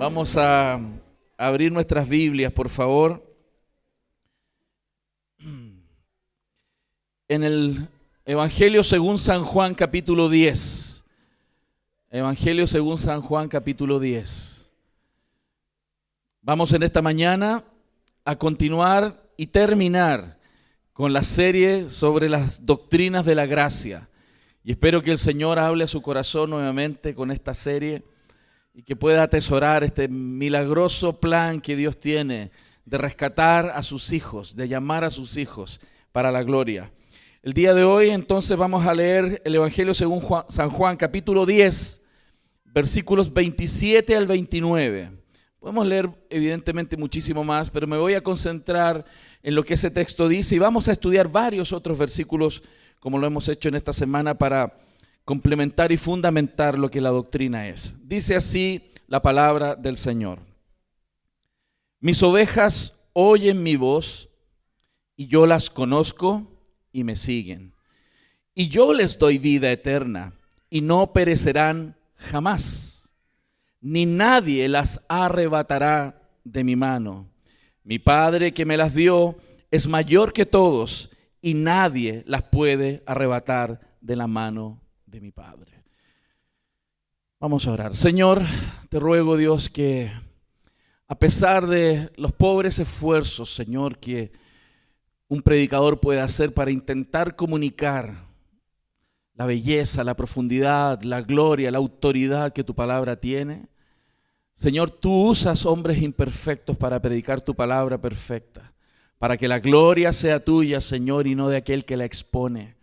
Vamos a abrir nuestras Biblias, por favor. En el Evangelio según San Juan, capítulo 10. Evangelio según San Juan, capítulo 10. Vamos en esta mañana a continuar y terminar con la serie sobre las doctrinas de la gracia. Y espero que el Señor hable a su corazón nuevamente con esta serie y que pueda atesorar este milagroso plan que Dios tiene de rescatar a sus hijos, de llamar a sus hijos para la gloria. El día de hoy entonces vamos a leer el Evangelio según San Juan, capítulo 10, versículos 27 al 29. Podemos leer evidentemente muchísimo más, pero me voy a concentrar en lo que ese texto dice y vamos a estudiar varios otros versículos como lo hemos hecho en esta semana para complementar y fundamentar lo que la doctrina es. Dice así la palabra del Señor. Mis ovejas oyen mi voz y yo las conozco y me siguen. Y yo les doy vida eterna y no perecerán jamás, ni nadie las arrebatará de mi mano. Mi Padre que me las dio es mayor que todos y nadie las puede arrebatar de la mano de mi Padre. Vamos a orar. Señor, te ruego, Dios, que a pesar de los pobres esfuerzos, Señor, que un predicador puede hacer para intentar comunicar la belleza, la profundidad, la gloria, la autoridad que tu palabra tiene, Señor, tú usas hombres imperfectos para predicar tu palabra perfecta, para que la gloria sea tuya, Señor, y no de aquel que la expone.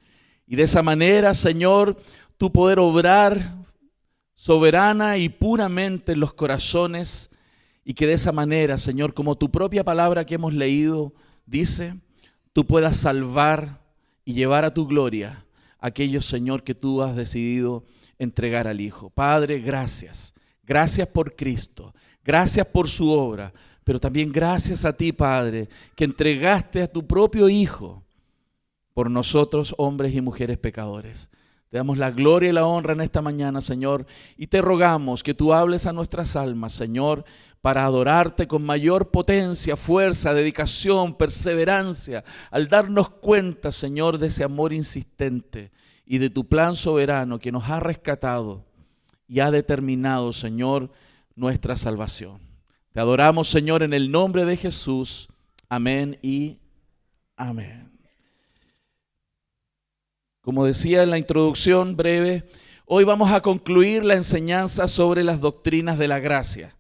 Y de esa manera, Señor, tú poder obrar soberana y puramente en los corazones y que de esa manera, Señor, como tu propia palabra que hemos leído dice, tú puedas salvar y llevar a tu gloria a aquellos, Señor, que tú has decidido entregar al Hijo. Padre, gracias. Gracias por Cristo. Gracias por su obra. Pero también gracias a ti, Padre, que entregaste a tu propio Hijo por nosotros, hombres y mujeres pecadores. Te damos la gloria y la honra en esta mañana, Señor, y te rogamos que tú hables a nuestras almas, Señor, para adorarte con mayor potencia, fuerza, dedicación, perseverancia, al darnos cuenta, Señor, de ese amor insistente y de tu plan soberano que nos ha rescatado y ha determinado, Señor, nuestra salvación. Te adoramos, Señor, en el nombre de Jesús. Amén y amén. Como decía en la introducción breve, hoy vamos a concluir la enseñanza sobre las doctrinas de la gracia.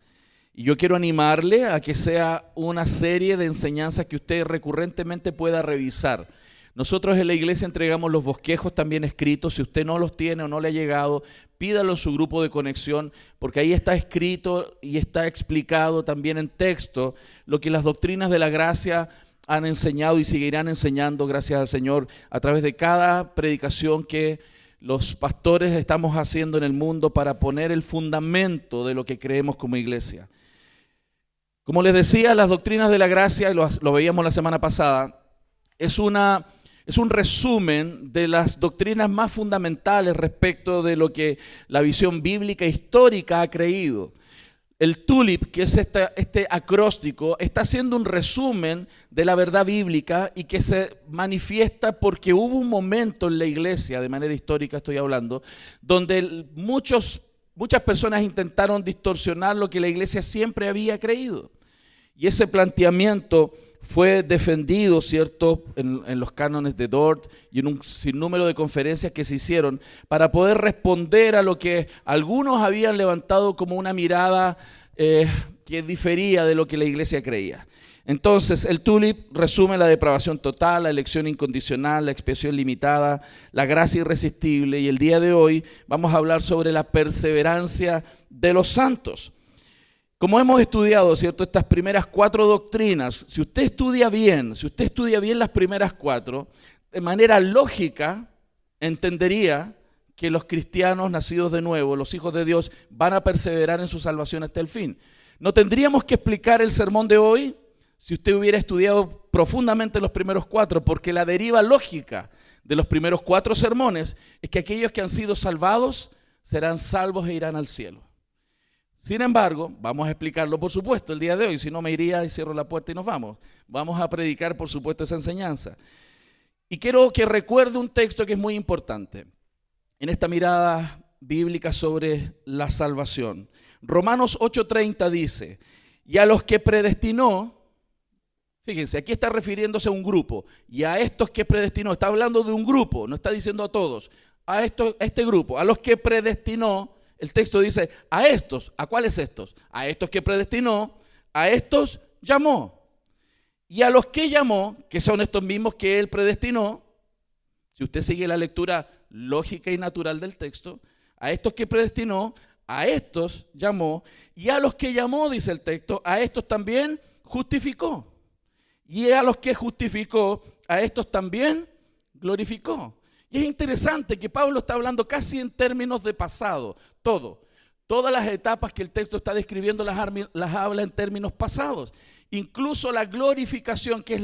Y yo quiero animarle a que sea una serie de enseñanzas que usted recurrentemente pueda revisar. Nosotros en la iglesia entregamos los bosquejos también escritos. Si usted no los tiene o no le ha llegado, pídalo en su grupo de conexión, porque ahí está escrito y está explicado también en texto lo que las doctrinas de la gracia han enseñado y seguirán enseñando, gracias al Señor, a través de cada predicación que los pastores estamos haciendo en el mundo para poner el fundamento de lo que creemos como iglesia. Como les decía, las doctrinas de la gracia, lo veíamos la semana pasada, es un resumen de las doctrinas más fundamentales respecto de lo que la visión bíblica histórica ha creído. El TULIP, que es este acróstico, está haciendo un resumen de la verdad bíblica y que se manifiesta porque hubo un momento en la iglesia, de manera histórica estoy hablando, donde muchas personas intentaron distorsionar lo que la iglesia siempre había creído. Y ese planteamiento fue defendido, ¿cierto?, en los cánones de Dort y en un sinnúmero de conferencias que se hicieron para poder responder a lo que algunos habían levantado como una mirada que difería de lo que la iglesia creía. Entonces, el TULIP resume la depravación total, la elección incondicional, la expiación limitada, la gracia irresistible, y el día de hoy vamos a hablar sobre la perseverancia de los santos. Como hemos estudiado, ¿cierto?, estas primeras 4 doctrinas, si usted estudia bien las primeras 4, de manera lógica entendería que los cristianos nacidos de nuevo, los hijos de Dios, van a perseverar en su salvación hasta el fin. No tendríamos que explicar el sermón de hoy si usted hubiera estudiado profundamente los primeros 4, porque la deriva lógica de los primeros 4 sermones es que aquellos que han sido salvados serán salvos e irán al cielo. Sin embargo, vamos a explicarlo, por supuesto, el día de hoy. Si no, me iría y cierro la puerta y nos vamos. Vamos a predicar, por supuesto, esa enseñanza. Y quiero que recuerde un texto que es muy importante en esta mirada bíblica sobre la salvación. Romanos 8:30 dice, y a los que predestinó, fíjense, aquí está refiriéndose a un grupo, y a estos que predestinó, está hablando de un grupo, no está diciendo a todos, a este grupo, a los que predestinó, el texto dice, a estos, ¿a cuáles estos? A estos que predestinó, a estos llamó. Y a los que llamó, que son estos mismos que él predestinó, si usted sigue la lectura lógica y natural del texto, a estos que predestinó, a estos llamó, y a los que llamó, dice el texto, a estos también justificó. Y a los que justificó, a estos también glorificó. Y es interesante que Pablo está hablando casi en términos de pasado, todas las etapas que el texto está describiendo las habla en términos pasados. Incluso la glorificación, que es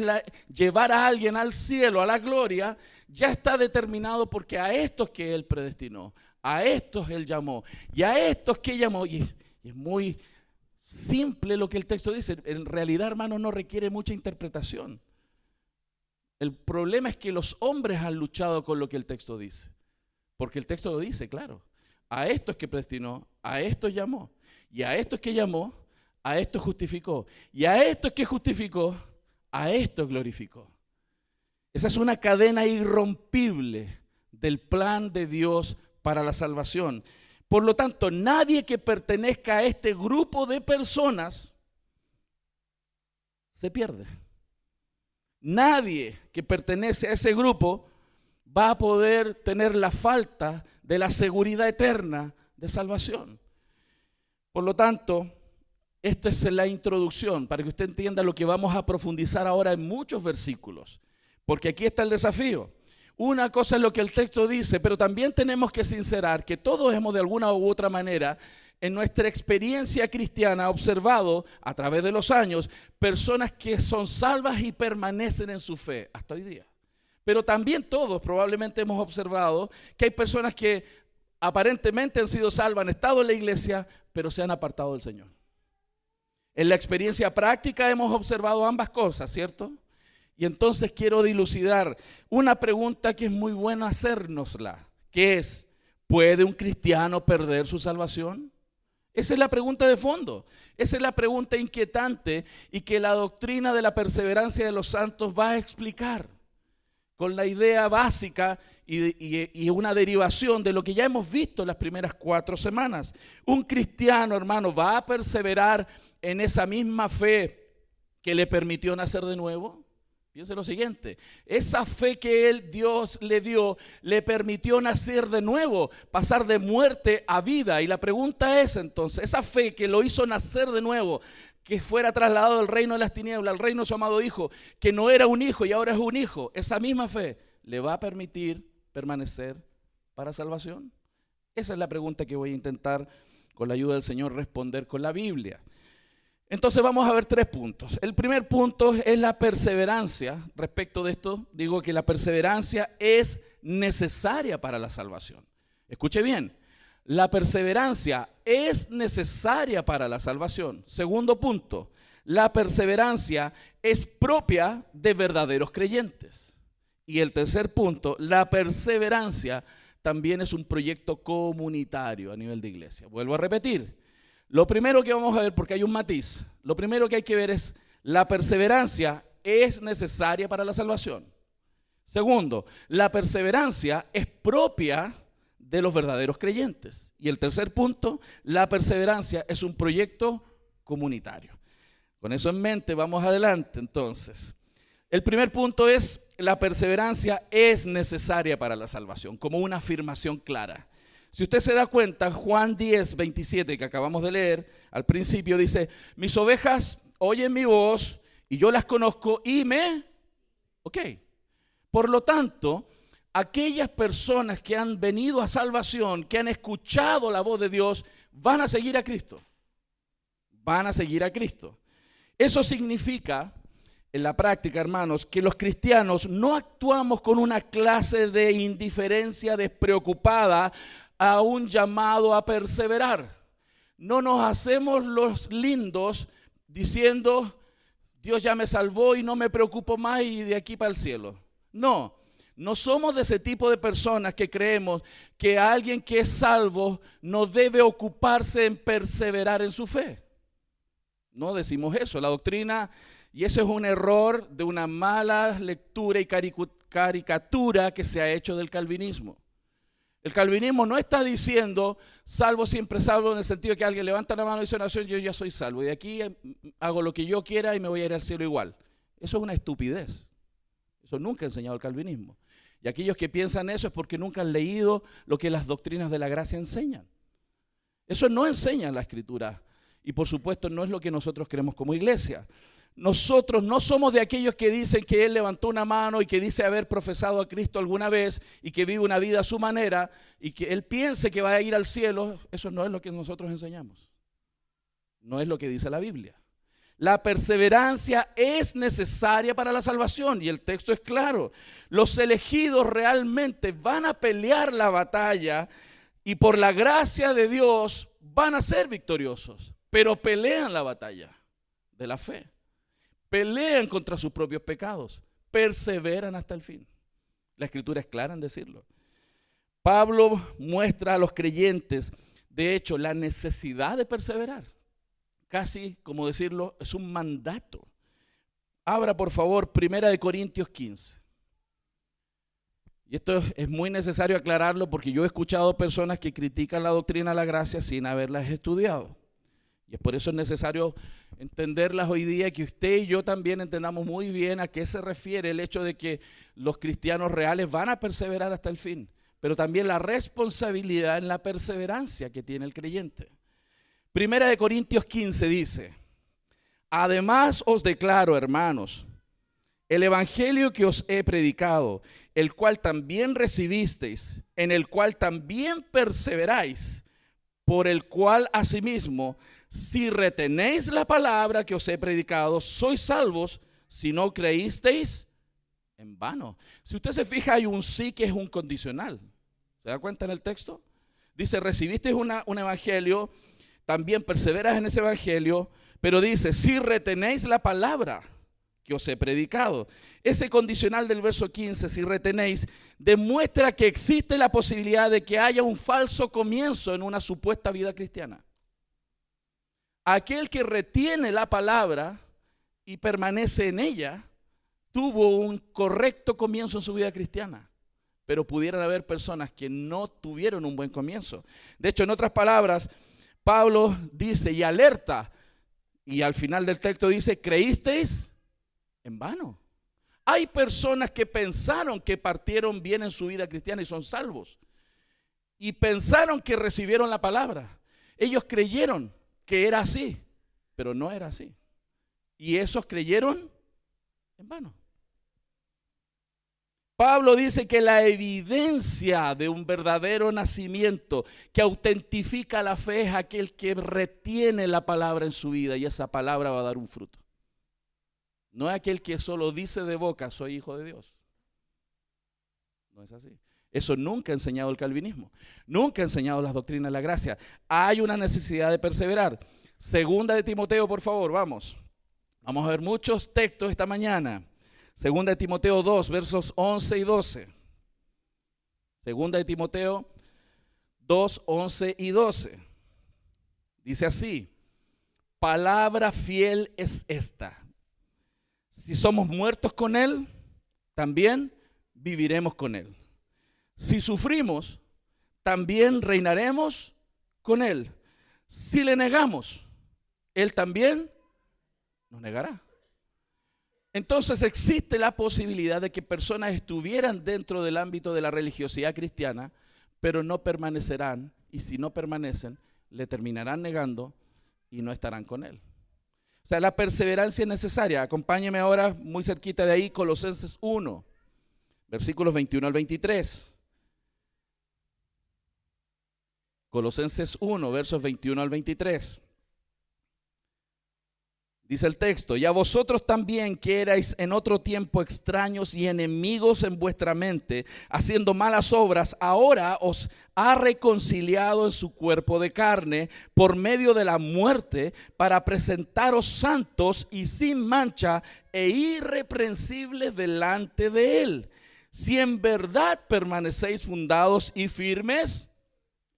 llevar a alguien al cielo, a la gloria, ya está determinado porque a estos que él predestinó, a estos él llamó, y a estos que llamó, y es muy simple lo que el texto dice, en realidad, hermano, no requiere mucha interpretación. El problema es que los hombres han luchado con lo que el texto dice, porque el texto lo dice, claro, a estos que predestinó, a estos llamó, y a estos que llamó, a estos justificó, y a estos que justificó, a estos glorificó. Esa es una cadena irrompible del plan de Dios para la salvación. Por lo tanto, nadie que pertenezca a este grupo de personas se pierde. Nadie que pertenece a ese grupo va a poder tener la falta de la seguridad eterna de salvación. Por lo tanto, esta es la introducción para que usted entienda lo que vamos a profundizar ahora en muchos versículos. Porque aquí está el desafío. Una cosa es lo que el texto dice, pero también tenemos que sincerar que todos hemos de alguna u otra manera en nuestra experiencia cristiana observado a través de los años personas que son salvas y permanecen en su fe hasta hoy día. Pero también todos probablemente hemos observado que hay personas que aparentemente han sido salvas, han estado en la iglesia, pero se han apartado del Señor. En la experiencia práctica hemos observado ambas cosas, ¿cierto? Y entonces quiero dilucidar una pregunta que es muy bueno hacérnosla, que es, ¿puede un cristiano perder su salvación? Esa es la pregunta de fondo, esa es la pregunta inquietante y que la doctrina de la perseverancia de los santos va a explicar con la idea básica y una derivación de lo que ya hemos visto en las primeras 4 semanas. Un cristiano, hermano, ¿va a perseverar en esa misma fe que le permitió nacer de nuevo? Piense lo siguiente, esa fe que Dios le dio, le permitió nacer de nuevo, pasar de muerte a vida. Y la pregunta es entonces, esa fe que lo hizo nacer de nuevo, que fuera trasladado del reino de las tinieblas al reino de su amado Hijo, que no era un hijo y ahora es un hijo, esa misma fe le va a permitir permanecer para salvación. Esa es la pregunta que voy a intentar con la ayuda del Señor responder con la Biblia. Entonces vamos a ver 3 puntos. El primer punto es la perseverancia. Respecto de esto, digo que la perseverancia es necesaria para la salvación. Escuche bien, la perseverancia es necesaria para la salvación. Segundo punto, la perseverancia es propia de verdaderos creyentes. Y el tercer punto, la perseverancia también es un proyecto comunitario a nivel de iglesia. Vuelvo a repetir. Lo primero que vamos a ver, porque hay un matiz, lo primero que hay que ver es la perseverancia es necesaria para la salvación. Segundo, la perseverancia es propia de los verdaderos creyentes. Y el tercer punto, la perseverancia es un proyecto comunitario. Con eso en mente, vamos adelante entonces. El primer punto es la perseverancia es necesaria para la salvación, como una afirmación clara. Si usted se da cuenta, Juan 10, 27, que acabamos de leer, al principio dice, mis ovejas oyen mi voz y yo las conozco y Ok. Por lo tanto, aquellas personas que han venido a salvación, que han escuchado la voz de Dios, van a seguir a Cristo. Van a seguir a Cristo. Eso significa, en la práctica, hermanos, que los cristianos no actuamos con una clase de indiferencia despreocupada a un llamado a perseverar. no nos hacemos los lindos diciendo, Dios ya me salvó y no me preocupo más y de aquí para el cielo. No, no somos de ese tipo de personas que creemos que alguien que es salvo no debe ocuparse en perseverar en su fe. No decimos eso. La doctrina, y eso es un error de una mala lectura y caricatura que se ha hecho del calvinismo. El calvinismo no está diciendo salvo siempre salvo en el sentido de que alguien levanta la mano y dice oración, yo ya soy salvo y de aquí hago lo que yo quiera y me voy a ir al cielo igual. Eso es una estupidez. Eso nunca ha enseñado el calvinismo. Y aquellos que piensan eso es porque nunca han leído lo que las doctrinas de la gracia enseñan. Eso no enseña la Escritura y por supuesto no es lo que nosotros creemos como iglesia. Nosotros no somos de aquellos que dicen que él levantó una mano y que dice haber profesado a Cristo alguna vez y que vive una vida a su manera y que él piense que va a ir al cielo. Eso no es lo que nosotros enseñamos. No es lo que dice la Biblia. La perseverancia es necesaria para la salvación y el texto es claro. Los elegidos realmente van a pelear la batalla y por la gracia de Dios van a ser victoriosos, pero pelean la batalla de la fe. Pelean contra sus propios pecados, perseveran hasta el fin. La Escritura es clara en decirlo. Pablo muestra a los creyentes, de hecho, la necesidad de perseverar. Casi, como decirlo, es un mandato. Abra, por favor, 1 Corintios 15. Y esto es muy necesario aclararlo porque yo he escuchado personas que critican la doctrina de la gracia sin haberlas estudiado. Y es por eso es necesario entenderlas hoy día, que usted y yo también entendamos muy bien a qué se refiere el hecho de que los cristianos reales van a perseverar hasta el fin, pero también la responsabilidad en la perseverancia que tiene el creyente. 1 Corintios 15 dice, además os declaro, hermanos, el evangelio que os he predicado, el cual también recibisteis, en el cual también perseveráis, por el cual asimismo, si retenéis la palabra que os he predicado, sois salvos, si no creísteis en vano. Si usted se fija, hay un sí que es un condicional. ¿Se da cuenta en el texto? Dice, recibisteis un evangelio, también perseveras en ese evangelio, pero dice, si retenéis la palabra que os he predicado. Ese condicional del verso 15, si retenéis, demuestra que existe la posibilidad de que haya un falso comienzo en una supuesta vida cristiana. Aquel que retiene la palabra y permanece en ella, tuvo un correcto comienzo en su vida cristiana. Pero pudieran haber personas que no tuvieron un buen comienzo. De hecho, en otras palabras, Pablo dice y alerta, y al final del texto dice, ¿creísteis en vano? Hay personas que pensaron que partieron bien en su vida cristiana y son salvos. Y pensaron que recibieron la palabra. Ellos creyeron que era así, pero no era así. Y esos creyeron en vano. Pablo dice que la evidencia de un verdadero nacimiento que autentifica la fe es aquel que retiene la palabra en su vida y esa palabra va a dar un fruto. No es aquel que solo dice de boca, soy hijo de Dios. No es así. Eso nunca ha enseñado el calvinismo. Nunca ha enseñado las doctrinas de la gracia. Hay una necesidad de perseverar. Segunda de Timoteo, por favor, vamos. Vamos a ver muchos textos esta mañana. Segunda de Timoteo 2, versos 11 y 12. Segunda de Timoteo 2, 11 y 12. Dice así, palabra fiel es esta. Si somos muertos con Él, también viviremos con Él. Si sufrimos, también reinaremos con Él. Si le negamos, Él también nos negará. Entonces existe la posibilidad de que personas estuvieran dentro del ámbito de la religiosidad cristiana, pero no permanecerán, y si no permanecen, le terminarán negando y no estarán con Él. O sea, la perseverancia es necesaria. Acompáñeme ahora muy cerquita de ahí, Colosenses 1, versículos 21 al 23. Colosenses 1, versos 21 al 23. Dice el texto: y a vosotros también, que erais en otro tiempo extraños y enemigos en vuestra mente, haciendo malas obras, ahora os ha reconciliado en su cuerpo de carne por medio de la muerte, para presentaros santos y sin mancha e irreprensibles delante de él, si en verdad permanecéis fundados y firmes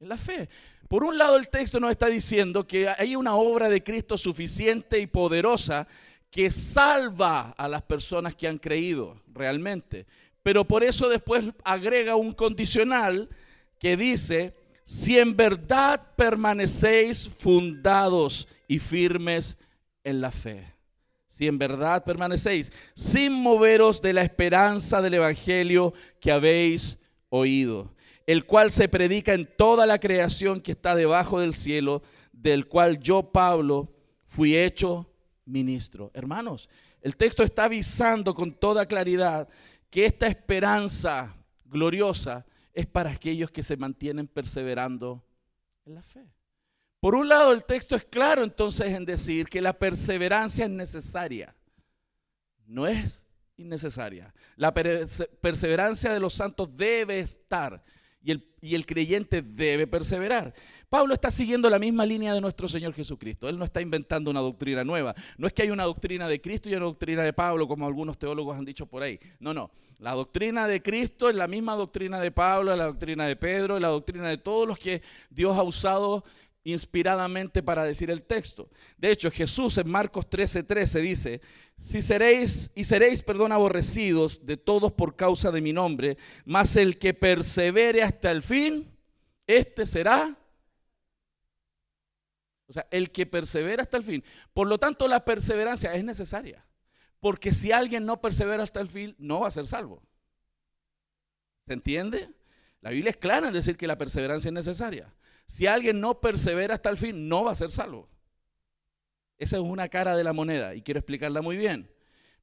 en la fe. Por un lado, el texto nos está diciendo que hay una obra de Cristo suficiente y poderosa que salva a las personas que han creído realmente. Pero por eso después agrega un condicional que dice: si en verdad permanecéis fundados y firmes en la fe. Si en verdad permanecéis, sin moveros de la esperanza del evangelio que habéis oído, el cual se predica en toda la creación que está debajo del cielo, del cual yo, Pablo, fui hecho ministro. Hermanos, el texto está avisando con toda claridad que esta esperanza gloriosa es para aquellos que se mantienen perseverando en la fe. Por un lado, el texto es claro entonces en decir que la perseverancia es necesaria, no es innecesaria. La perseverancia de los santos debe estar. Y el creyente debe perseverar. Pablo está siguiendo la misma línea de nuestro Señor Jesucristo. Él no está inventando una doctrina nueva. No es que hay una doctrina de Cristo y una doctrina de Pablo, como algunos teólogos han dicho por ahí. No. La doctrina de Cristo es la misma doctrina de Pablo, la doctrina de Pedro, la doctrina de todos los que Dios ha usado inspiradamente para decir el texto. De hecho, Jesús en Marcos 13:13 dice: seréis aborrecidos de todos por causa de mi nombre, mas el que persevere hasta el fin, este será. O sea, el que persevera hasta el fin. Por lo tanto, la perseverancia es necesaria, porque si alguien no persevera hasta el fin, no va a ser salvo. ¿Se entiende? La Biblia es clara en decir que la perseverancia es necesaria. Si alguien no persevera hasta el fin, no va a ser salvo. Esa es una cara de la moneda y quiero explicarla muy bien.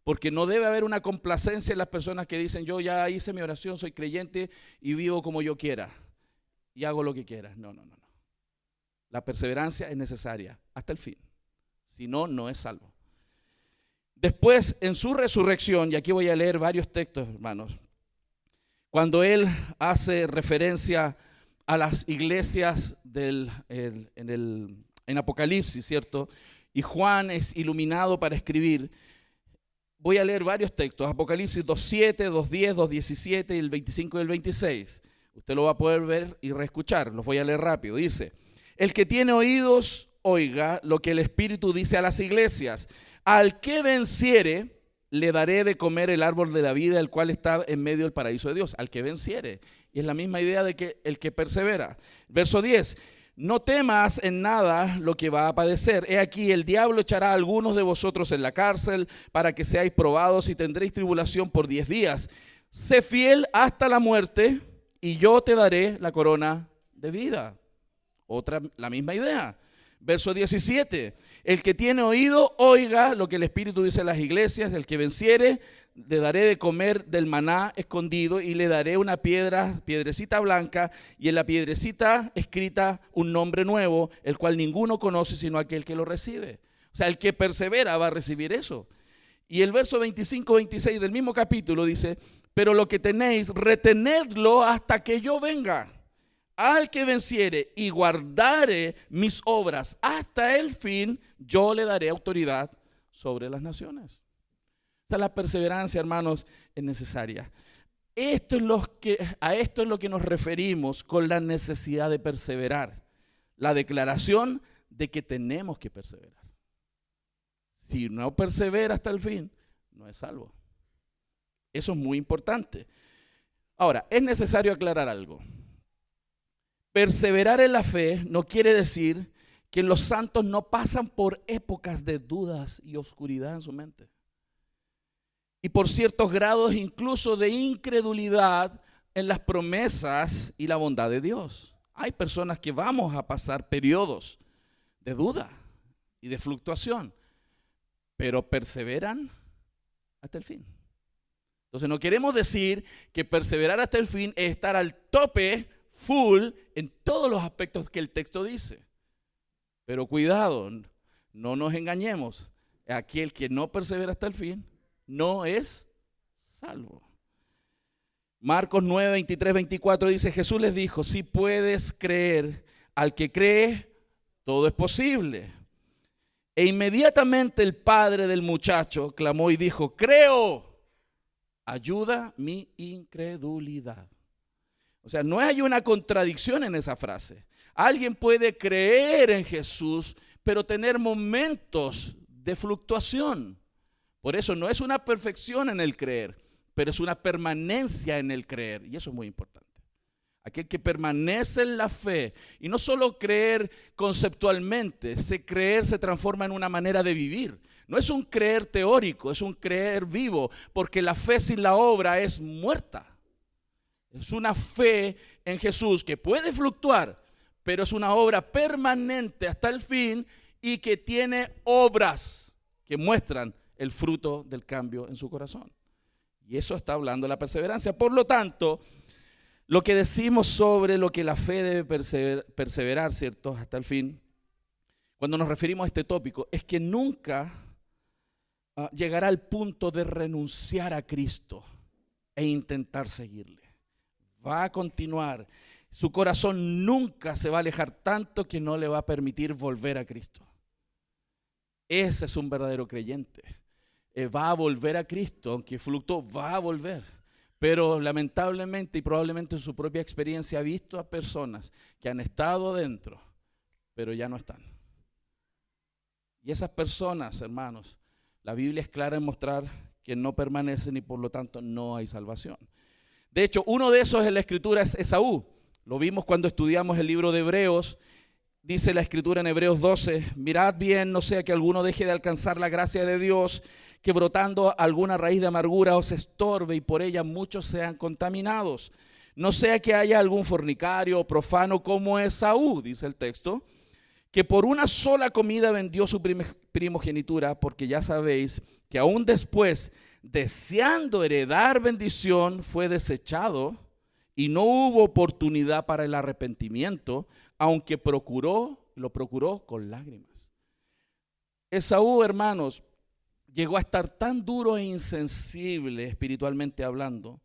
Porque no debe haber una complacencia en las personas que dicen: yo ya hice mi oración, soy creyente y vivo como yo quiera y hago lo que quiera. No. La perseverancia es necesaria hasta el fin. Si no, no es salvo. Después, en su resurrección, y aquí voy a leer varios textos, hermanos, cuando él hace referencia a las iglesias en Apocalipsis, ¿cierto? Y Juan es iluminado para escribir. Voy a leer varios textos: Apocalipsis 2:7, 2:10, 2:17 y el 25 y el 26. Usted lo va a poder ver y reescuchar. Los voy a leer rápido. Dice: el que tiene oídos, oiga lo que el Espíritu dice a las iglesias. Al que venciere, le daré de comer el árbol de la vida, el cual está en medio del paraíso de Dios. Al que venciere. Y es la misma idea de que el que persevera. Verso 10. No temas en nada lo que va a padecer. He aquí, el diablo echará a algunos de vosotros en la cárcel para que seáis probados y tendréis tribulación por 10 días. Sé fiel hasta la muerte y yo te daré la corona de vida. La misma idea. Verso 17. El que tiene oído, oiga lo que el Espíritu dice a las iglesias. El que venciere, le daré de comer del maná escondido y le daré una piedrecita blanca, y en la piedrecita escrita un nombre nuevo, el cual ninguno conoce sino aquel que lo recibe. O sea, el que persevera va a recibir eso. Y el verso 25-26 del mismo capítulo dice: pero lo que tenéis, retenedlo hasta que yo venga. Al que venciere y guardare mis obras hasta el fin, yo le daré autoridad sobre las naciones. O sea, la perseverancia, hermanos, es necesaria. A esto es lo que nos referimos con la necesidad de perseverar. La declaración de que tenemos que perseverar. Si no persevera hasta el fin, no es salvo. Eso es muy importante. Ahora, es necesario aclarar algo. Perseverar en la fe no quiere decir que los santos no pasan por épocas de dudas y oscuridad en su mente. Y por ciertos grados incluso de incredulidad en las promesas y la bondad de Dios. Hay personas que vamos a pasar periodos de duda y de fluctuación, pero perseveran hasta el fin. Entonces no queremos decir que perseverar hasta el fin es estar al tope, full, en todos los aspectos que el texto dice. Pero cuidado, no nos engañemos. aquel que no persevera hasta el fin, no es salvo. Marcos 9, 23, 24 dice, Jesús les dijo, si puedes creer, al que cree, todo es posible. E inmediatamente el padre del muchacho clamó y dijo, creo, ayuda mi incredulidad. O sea, no hay una contradicción en esa frase. Alguien puede creer en Jesús, pero tener momentos de fluctuación. Por eso no es una perfección en el creer, pero es una permanencia en el creer. Y eso es muy importante. Aquel que permanece en la fe, y no solo creer conceptualmente, ese creer se transforma en una manera de vivir. No es un creer teórico, es un creer vivo, porque la fe sin la obra es muerta. Es una fe en Jesús que puede fluctuar, pero es una obra permanente hasta el fin y que tiene obras que muestran el fruto del cambio en su corazón. Y eso está hablando de la perseverancia. Por lo tanto, lo que decimos sobre lo que la fe debe perseverar, ¿cierto? Hasta el fin, cuando nos referimos a este tópico, es que nunca llegará al punto de renunciar a Cristo e intentar seguirle. Va a continuar. Su corazón nunca se va a alejar tanto que no le va a permitir volver a Cristo. Ese es un verdadero creyente. Va a volver a Cristo, aunque fluctúe, va a volver. Pero lamentablemente y probablemente en su propia experiencia ha visto a personas que han estado dentro, pero ya no están. Y esas personas, hermanos, la Biblia es clara en mostrar que no permanecen y por lo tanto no hay salvación. De hecho, uno de esos en la Escritura es Esaú. Lo vimos cuando estudiamos el libro de Hebreos. Dice la Escritura en Hebreos 12, mirad bien, no sea que alguno deje de alcanzar la gracia de Dios, que brotando alguna raíz de amargura os estorbe y por ella muchos sean contaminados. No sea que haya algún fornicario o profano como Esaú, dice el texto, que por una sola comida vendió su primogenitura, porque ya sabéis que aún después, deseando heredar bendición, fue desechado y no hubo oportunidad para el arrepentimiento, aunque lo procuró con lágrimas. Esaú, hermanos, llegó a estar tan duro e insensible espiritualmente hablando,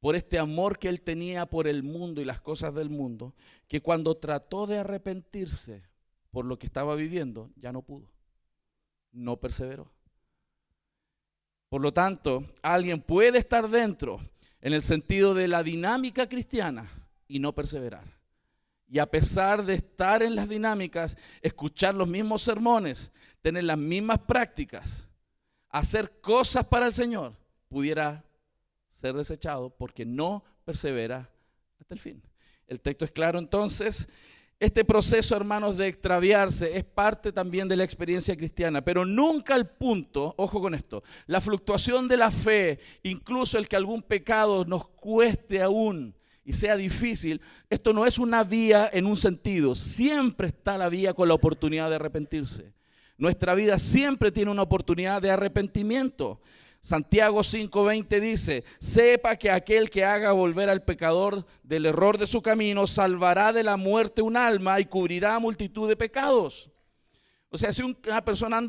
por este amor que él tenía por el mundo y las cosas del mundo, que cuando trató de arrepentirse por lo que estaba viviendo, ya no pudo, no perseveró. Por lo tanto, alguien puede estar dentro en el sentido de la dinámica cristiana y no perseverar. Y a pesar de estar en las dinámicas, escuchar los mismos sermones, tener las mismas prácticas, hacer cosas para el Señor, pudiera ser desechado porque no persevera hasta el fin. El texto es claro entonces. Este proceso, hermanos, de extraviarse es parte también de la experiencia cristiana, pero nunca al punto, ojo con esto, la fluctuación de la fe, incluso el que algún pecado nos cueste aún y sea difícil, esto no es una vía en un sentido, siempre está la vía con la oportunidad de arrepentirse. Nuestra vida siempre tiene una oportunidad de arrepentimiento. Santiago 5:20 dice, sepa que aquel que haga volver al pecador del error de su camino, salvará de la muerte un alma y cubrirá multitud de pecados. O sea, si una persona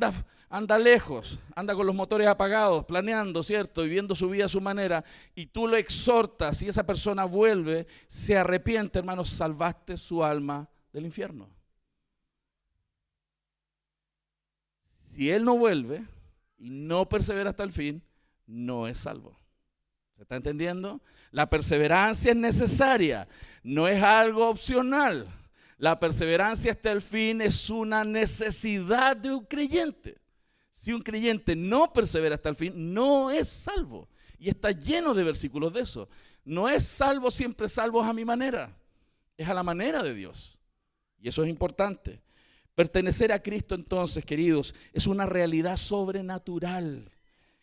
anda lejos, anda con los motores apagados, planeando, ¿cierto? Viviendo su vida a su manera, y tú lo exhortas y esa persona vuelve, se arrepiente, hermanos, salvaste su alma del infierno. Si él no vuelve y no persevera hasta el fin, no es salvo. ¿Se está entendiendo? La perseverancia es necesaria, no es algo opcional. La perseverancia hasta el fin es una necesidad de un creyente. Si un creyente no persevera hasta el fin, no es salvo. Y está lleno de versículos de eso. No es salvo siempre salvo a mi manera, es a la manera de Dios. Y eso es importante. Pertenecer a Cristo entonces, queridos, es una realidad sobrenatural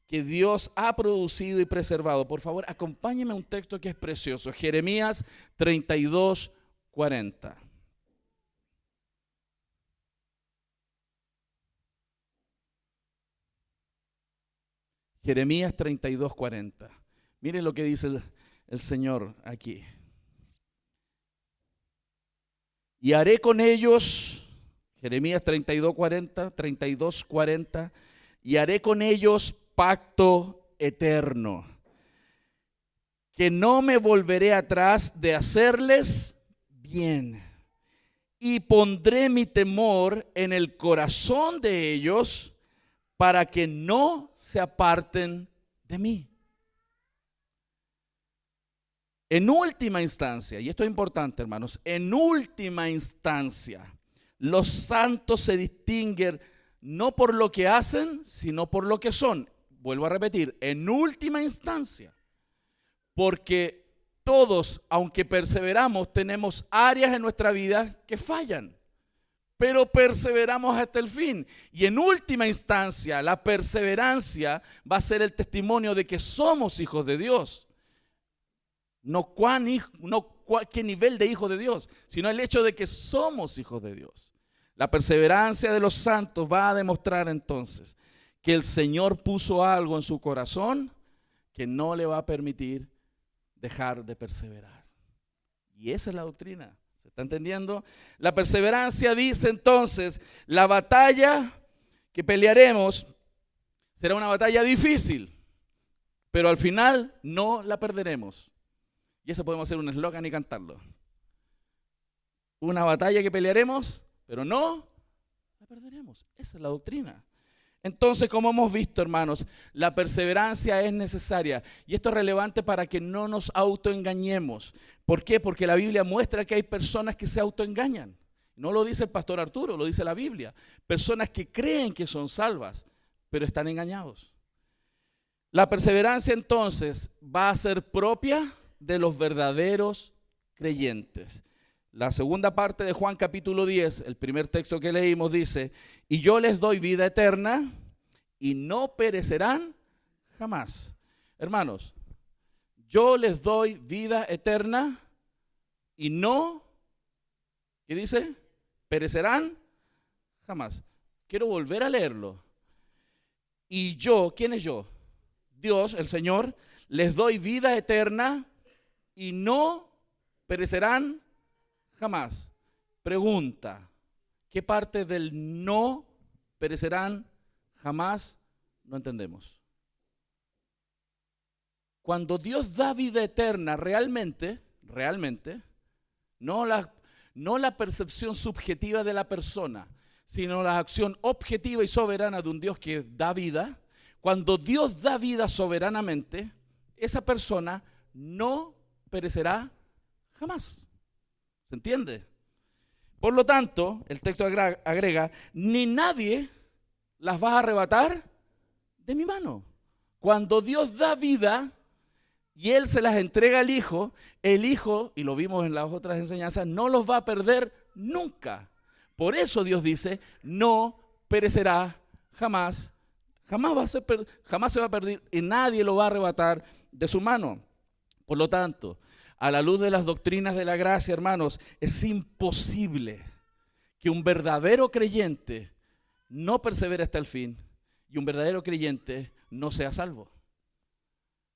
que Dios ha producido y preservado. Por favor, acompáñenme a un texto que es precioso. Jeremías 32:40. Jeremías 32:40. Miren lo que dice el Señor aquí. Y haré con ellos, Jeremías 32:40, y haré con ellos pacto eterno, que no me volveré atrás de hacerles bien. Y pondré mi temor en el corazón de ellos para que no se aparten de mí. En última instancia, y esto es importante, hermanos, en última instancia, los santos se distinguen no por lo que hacen, sino por lo que son. Vuelvo a repetir, en última instancia, porque todos, aunque perseveramos, tenemos áreas en nuestra vida que fallan, pero perseveramos hasta el fin. Y en última instancia, la perseverancia va a ser el testimonio de que somos hijos de Dios. No qué nivel de hijo de Dios, sino el hecho de que somos hijos de Dios. La perseverancia de los santos va a demostrar entonces que el Señor puso algo en su corazón que no le va a permitir dejar de perseverar. Y esa es la doctrina. ¿Se está entendiendo? La perseverancia dice entonces, la batalla que pelearemos será una batalla difícil, pero al final no la perderemos. Y eso podemos hacer un eslogan y cantarlo. Una batalla que pelearemos, pero no la perderemos. Esa es la doctrina. Entonces, como hemos visto, hermanos, la perseverancia es necesaria. Y esto es relevante para que no nos autoengañemos. ¿Por qué? Porque la Biblia muestra que hay personas que se autoengañan. No lo dice el pastor Arturo, lo dice la Biblia. Personas que creen que son salvas, pero están engañados. La perseverancia entonces va a ser propia de los verdaderos creyentes. La segunda parte de Juan capítulo 10, el primer texto que leímos dice, y yo les doy vida eterna y no perecerán jamás. Hermanos, yo les doy vida eterna y no, ¿qué dice? Perecerán jamás. Quiero volver a leerlo. Y yo, ¿quién es yo? Dios, el Señor, les doy vida eterna y no perecerán jamás. Pregunta, ¿qué parte del no perecerán jamás no entendemos? Cuando Dios da vida eterna, realmente, no la percepción subjetiva de la persona, sino la acción objetiva y soberana de un Dios que da vida. Cuando Dios da vida soberanamente, esa persona no perecerá jamás. ¿Se entiende? Por lo tanto, el texto agrega, ni nadie las va a arrebatar de mi mano. Cuando Dios da vida y Él se las entrega al Hijo, el Hijo, y lo vimos en las otras enseñanzas, no los va a perder nunca. Por eso Dios dice, no perecerá jamás, jamás se va a perder y nadie lo va a arrebatar de su mano. Por lo tanto, a la luz de las doctrinas de la gracia, hermanos, es imposible que un verdadero creyente no persevere hasta el fin y un verdadero creyente no sea salvo.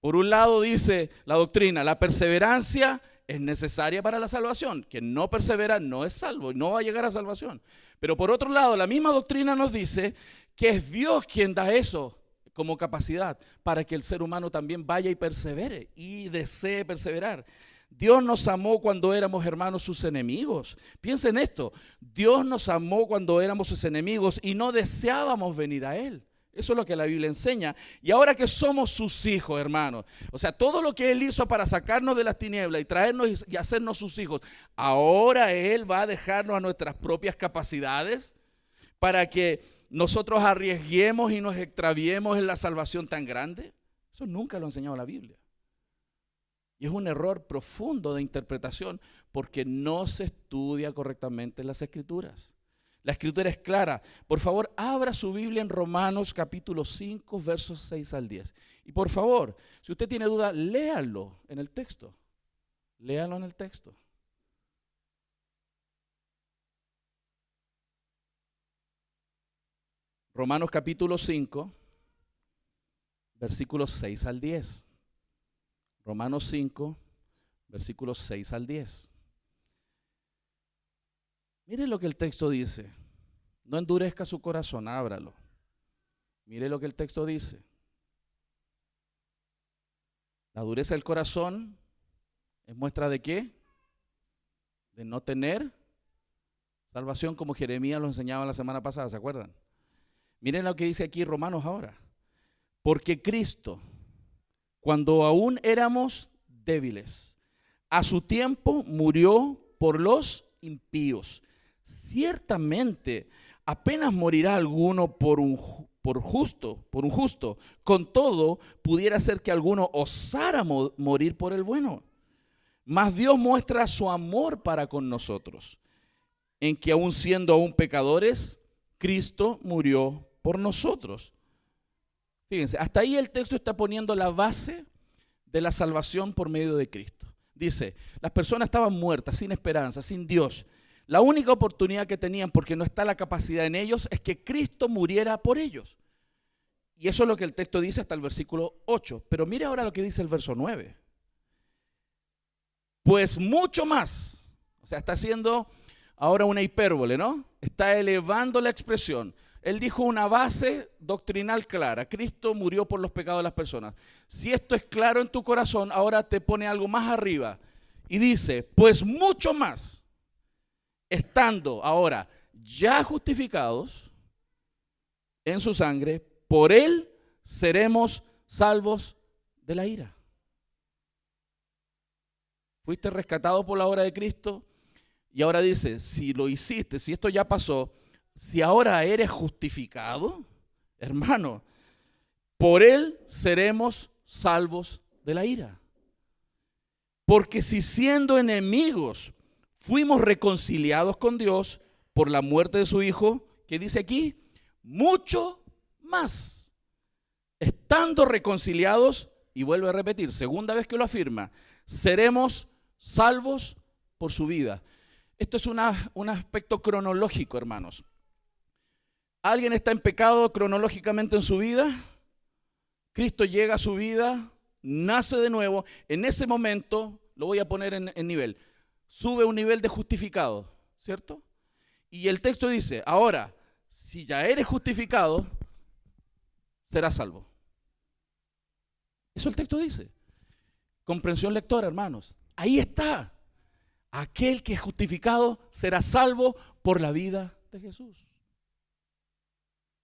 Por un lado dice la doctrina, la perseverancia es necesaria para la salvación. Quien no persevera no es salvo, no va a llegar a salvación. Pero por otro lado, la misma doctrina nos dice que es Dios quien da eso como capacidad para que el ser humano también vaya y persevere y desee perseverar. Dios nos amó cuando éramos, hermanos, sus enemigos. Piensen esto, Dios nos amó cuando éramos sus enemigos y no deseábamos venir a Él. Eso es lo que la Biblia enseña. Y ahora que somos sus hijos, hermanos, o sea, todo lo que Él hizo para sacarnos de las tinieblas y traernos y hacernos sus hijos, ahora Él va a dejarnos a nuestras propias capacidades para que nosotros arriesguemos y nos extraviemos en la salvación tan grande. Eso nunca lo ha enseñado la Biblia. Y es un error profundo de interpretación porque no se estudia correctamente las Escrituras. La Escritura es clara. Por favor, abra su Biblia en Romanos capítulo 5, versos 6 al 10. Y por favor, si usted tiene duda, léalo en el texto. Léalo en el texto. Romanos capítulo 5, versículos 6 al 10. Romanos 5, versículos 6 al 10. Miren lo que el texto dice. No endurezca su corazón, ábralo. Mire lo que el texto dice. La dureza del corazón es muestra ¿de qué? De no tener salvación, como Jeremías lo enseñaba la semana pasada, ¿se acuerdan? Miren lo que dice aquí Romanos ahora. Porque Cristo, cuando aún éramos débiles, a su tiempo murió por los impíos. Ciertamente, apenas morirá alguno por un justo. Con todo, pudiera ser que alguno osara morir por el bueno. Mas Dios muestra su amor para con nosotros, en que aun siendo aún pecadores, Cristo murió por nosotros. Fíjense, hasta ahí el texto está poniendo la base de la salvación por medio de Cristo. Dice, las personas estaban muertas, sin esperanza, sin Dios. La única oportunidad que tenían, porque no está la capacidad en ellos, es que Cristo muriera por ellos. Y eso es lo que el texto dice hasta el versículo 8. Pero mire ahora lo que dice el verso 9. Pues mucho más, o sea, está haciendo ahora una hipérbole, ¿no? Está elevando la expresión. Él dijo una base doctrinal clara. Cristo murió por los pecados de las personas. Si esto es claro en tu corazón, ahora te pone algo más arriba. Y dice, pues mucho más, estando ahora ya justificados en su sangre, por él seremos salvos de la ira. Fuiste rescatado por la obra de Cristo y ahora dice, si lo hiciste, si esto ya pasó, si ahora eres justificado, hermano, por él seremos salvos de la ira. Porque si siendo enemigos fuimos reconciliados con Dios por la muerte de su Hijo, ¿qué dice aquí? Mucho más, estando reconciliados, y vuelve a repetir, segunda vez que lo afirma, seremos salvos por su vida. Esto es un aspecto cronológico, hermanos. ¿Alguien está en pecado cronológicamente en su vida? Cristo llega a su vida, nace de nuevo. En ese momento, lo voy a poner en nivel, sube un nivel de justificado, ¿cierto? Y el texto dice, ahora, si ya eres justificado, serás salvo. Eso el texto dice. Comprensión lectora, hermanos. Ahí está. Aquel que es justificado será salvo por la vida de Jesús.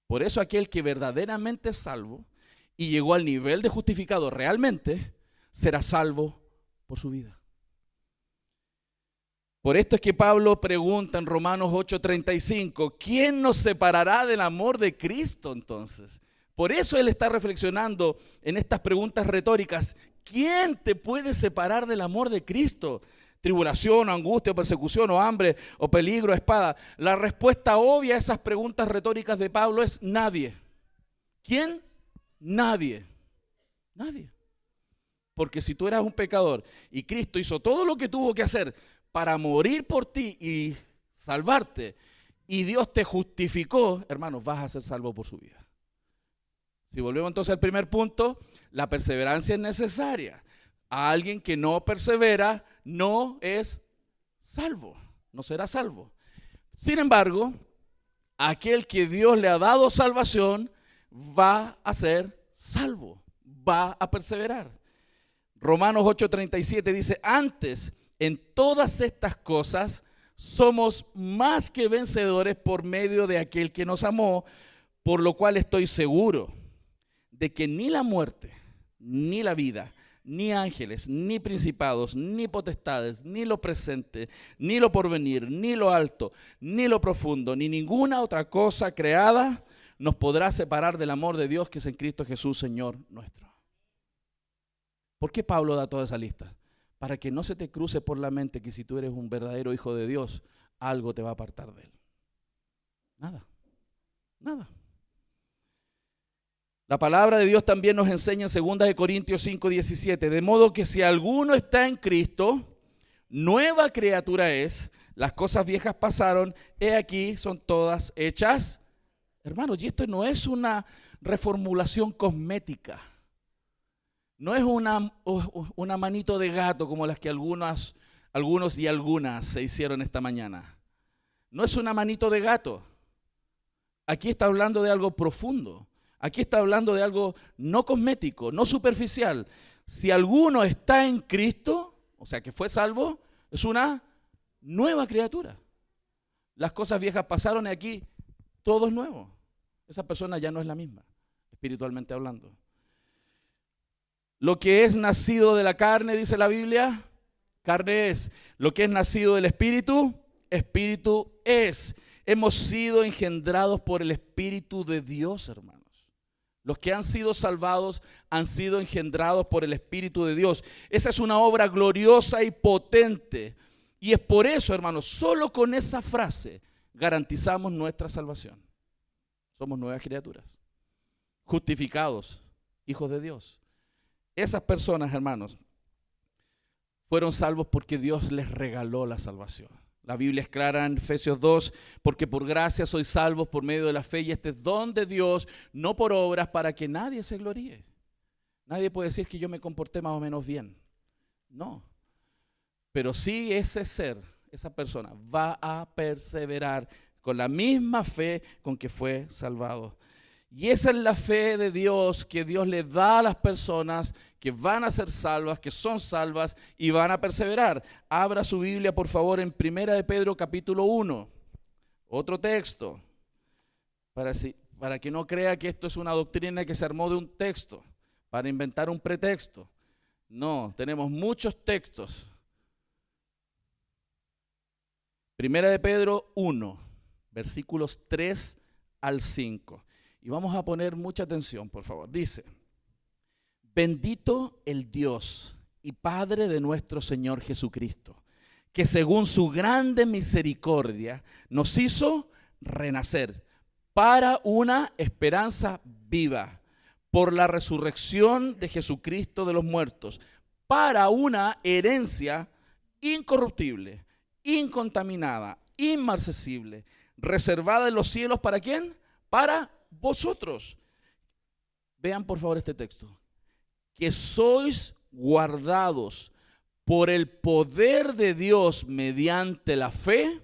Por eso aquel que verdaderamente es salvo y llegó al nivel de justificado realmente, será salvo por su vida. Por esto es que Pablo pregunta en Romanos 8:35, ¿quién nos separará del amor de Cristo entonces? Por eso él está reflexionando en estas preguntas retóricas. ¿Quién te puede separar del amor de Cristo? Tribulación, o angustia, o persecución, o hambre, o peligro, o espada. La respuesta obvia a esas preguntas retóricas de Pablo es nadie. ¿Quién? Nadie. Nadie. Porque si tú eras un pecador y Cristo hizo todo lo que tuvo que hacer para morir por ti y salvarte, y Dios te justificó, hermanos, vas a ser salvo por su vida. Si volvemos entonces al primer punto, la perseverancia es necesaria. A alguien que no persevera no es salvo, no será salvo. Sin embargo, aquel que Dios le ha dado salvación va a ser salvo, va a perseverar. Romanos 8:37 dice, antes en todas estas cosas somos más que vencedores por medio de aquel que nos amó, por lo cual estoy seguro de que ni la muerte, ni la vida, ni ángeles, ni principados, ni potestades, ni lo presente, ni lo porvenir, ni lo alto, ni lo profundo, ni ninguna otra cosa creada nos podrá separar del amor de Dios que es en Cristo Jesús, Señor nuestro. ¿Por qué Pablo da toda esa lista? Para que no se te cruce por la mente que si tú eres un verdadero hijo de Dios, algo te va a apartar de él. Nada, nada. La palabra de Dios también nos enseña en 2 Corintios 5:17, de modo que si alguno está en Cristo, nueva criatura es, las cosas viejas pasaron, he aquí son todas hechas. Hermanos, y esto no es una reformulación cosmética, no es una manito de gato como las que algunos y algunas se hicieron esta mañana. No es una manito de gato. Aquí está hablando de algo profundo. Aquí está hablando de algo no cosmético, no superficial. Si alguno está en Cristo, o sea que fue salvo, es una nueva criatura. Las cosas viejas pasaron y aquí todo es nuevo. Esa persona ya no es la misma, espiritualmente hablando. Lo que es nacido de la carne, dice la Biblia, carne es. Lo que es nacido del Espíritu, Espíritu es. Hemos sido engendrados por el Espíritu de Dios, hermanos. Los que han sido salvados han sido engendrados por el Espíritu de Dios. Esa es una obra gloriosa y potente. Y es por eso, hermanos, solo con esa frase garantizamos nuestra salvación. Somos nuevas criaturas, justificados, hijos de Dios. Esas personas, hermanos, fueron salvos porque Dios les regaló la salvación. La Biblia es clara en Efesios 2, porque por gracia sois salvos por medio de la fe, y este es don de Dios, no por obras, para que nadie se gloríe. Nadie puede decir que yo me comporté más o menos bien. No. Pero sí ese ser, esa persona, va a perseverar con la misma fe con que fue salvado. Y esa es la fe de Dios que Dios le da a las personas que van a ser salvas, que son salvas y van a perseverar. Abra su Biblia, por favor, en 1 de Pedro capítulo 1. Otro texto, para que no crea que esto es una doctrina que se armó de un texto, para inventar un pretexto. No, tenemos muchos textos. 1 de Pedro 1, versículos 3 al 5. Y vamos a poner mucha atención, por favor. Dice: bendito el Dios y Padre de nuestro Señor Jesucristo, que según su grande misericordia nos hizo renacer para una esperanza viva, por la resurrección de Jesucristo de los muertos, para una herencia incorruptible, incontaminada, inmarcesible, reservada en los cielos. ¿Para quién? Para vosotros. Vean por favor este texto. Que sois guardados por el poder de Dios mediante la fe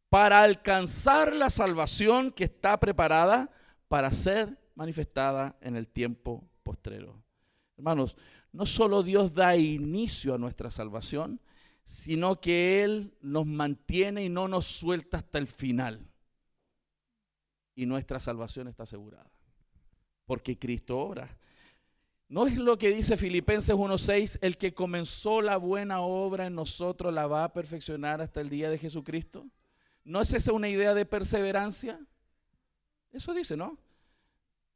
para alcanzar la salvación que está preparada para ser manifestada en el tiempo postrero. Hermanos, no solo Dios da inicio a nuestra salvación, sino que Él nos mantiene y no nos suelta hasta el final. Y nuestra salvación está asegurada, porque Cristo obra. ¿No es lo que dice Filipenses 1:6? El que comenzó la buena obra en nosotros la va a perfeccionar hasta el día de Jesucristo. ¿No es esa una idea de perseverancia? Eso dice, ¿no?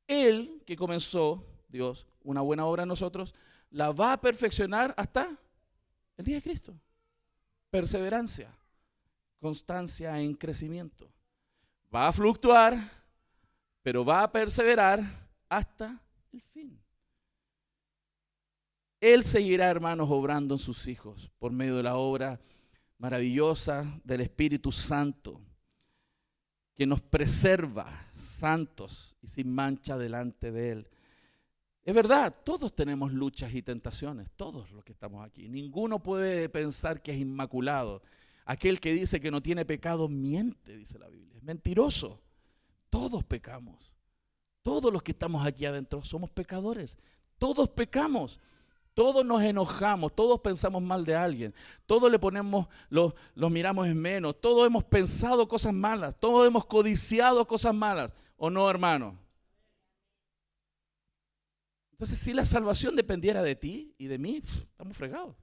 Él que comenzó, Dios, una buena obra en nosotros, la va a perfeccionar hasta el día de Cristo. Perseverancia, constancia en crecimiento. Va a fluctuar, pero va a perseverar hasta el fin. Él seguirá, hermanos, obrando en sus hijos por medio de la obra maravillosa del Espíritu Santo, que nos preserva santos y sin mancha delante de Él. Es verdad, todos tenemos luchas y tentaciones, todos los que estamos aquí. Ninguno puede pensar que es inmaculado. Aquel que dice que no tiene pecado miente, dice la Biblia. Es mentiroso. Todos pecamos. Todos los que estamos aquí adentro somos pecadores. Todos pecamos. Todos nos enojamos. Todos pensamos mal de alguien. Todos le ponemos, los miramos en menos. Todos hemos pensado cosas malas. Todos hemos codiciado cosas malas. ¿O no, hermano? Entonces, si la salvación dependiera de ti y de mí, estamos fregados.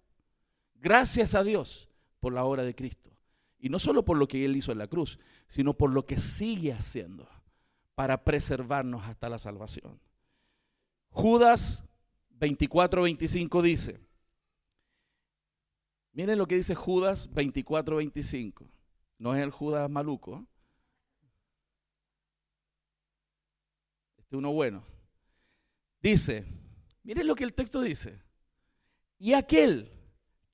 Gracias a Dios por la obra de Cristo. Y no solo por lo que Él hizo en la cruz, sino por lo que sigue haciendo para preservarnos hasta la salvación. Judas 24:25 dice, miren lo que dice Judas 24:25. No es el Judas maluco. Este es uno bueno. Dice, miren lo que el texto dice. Y aquel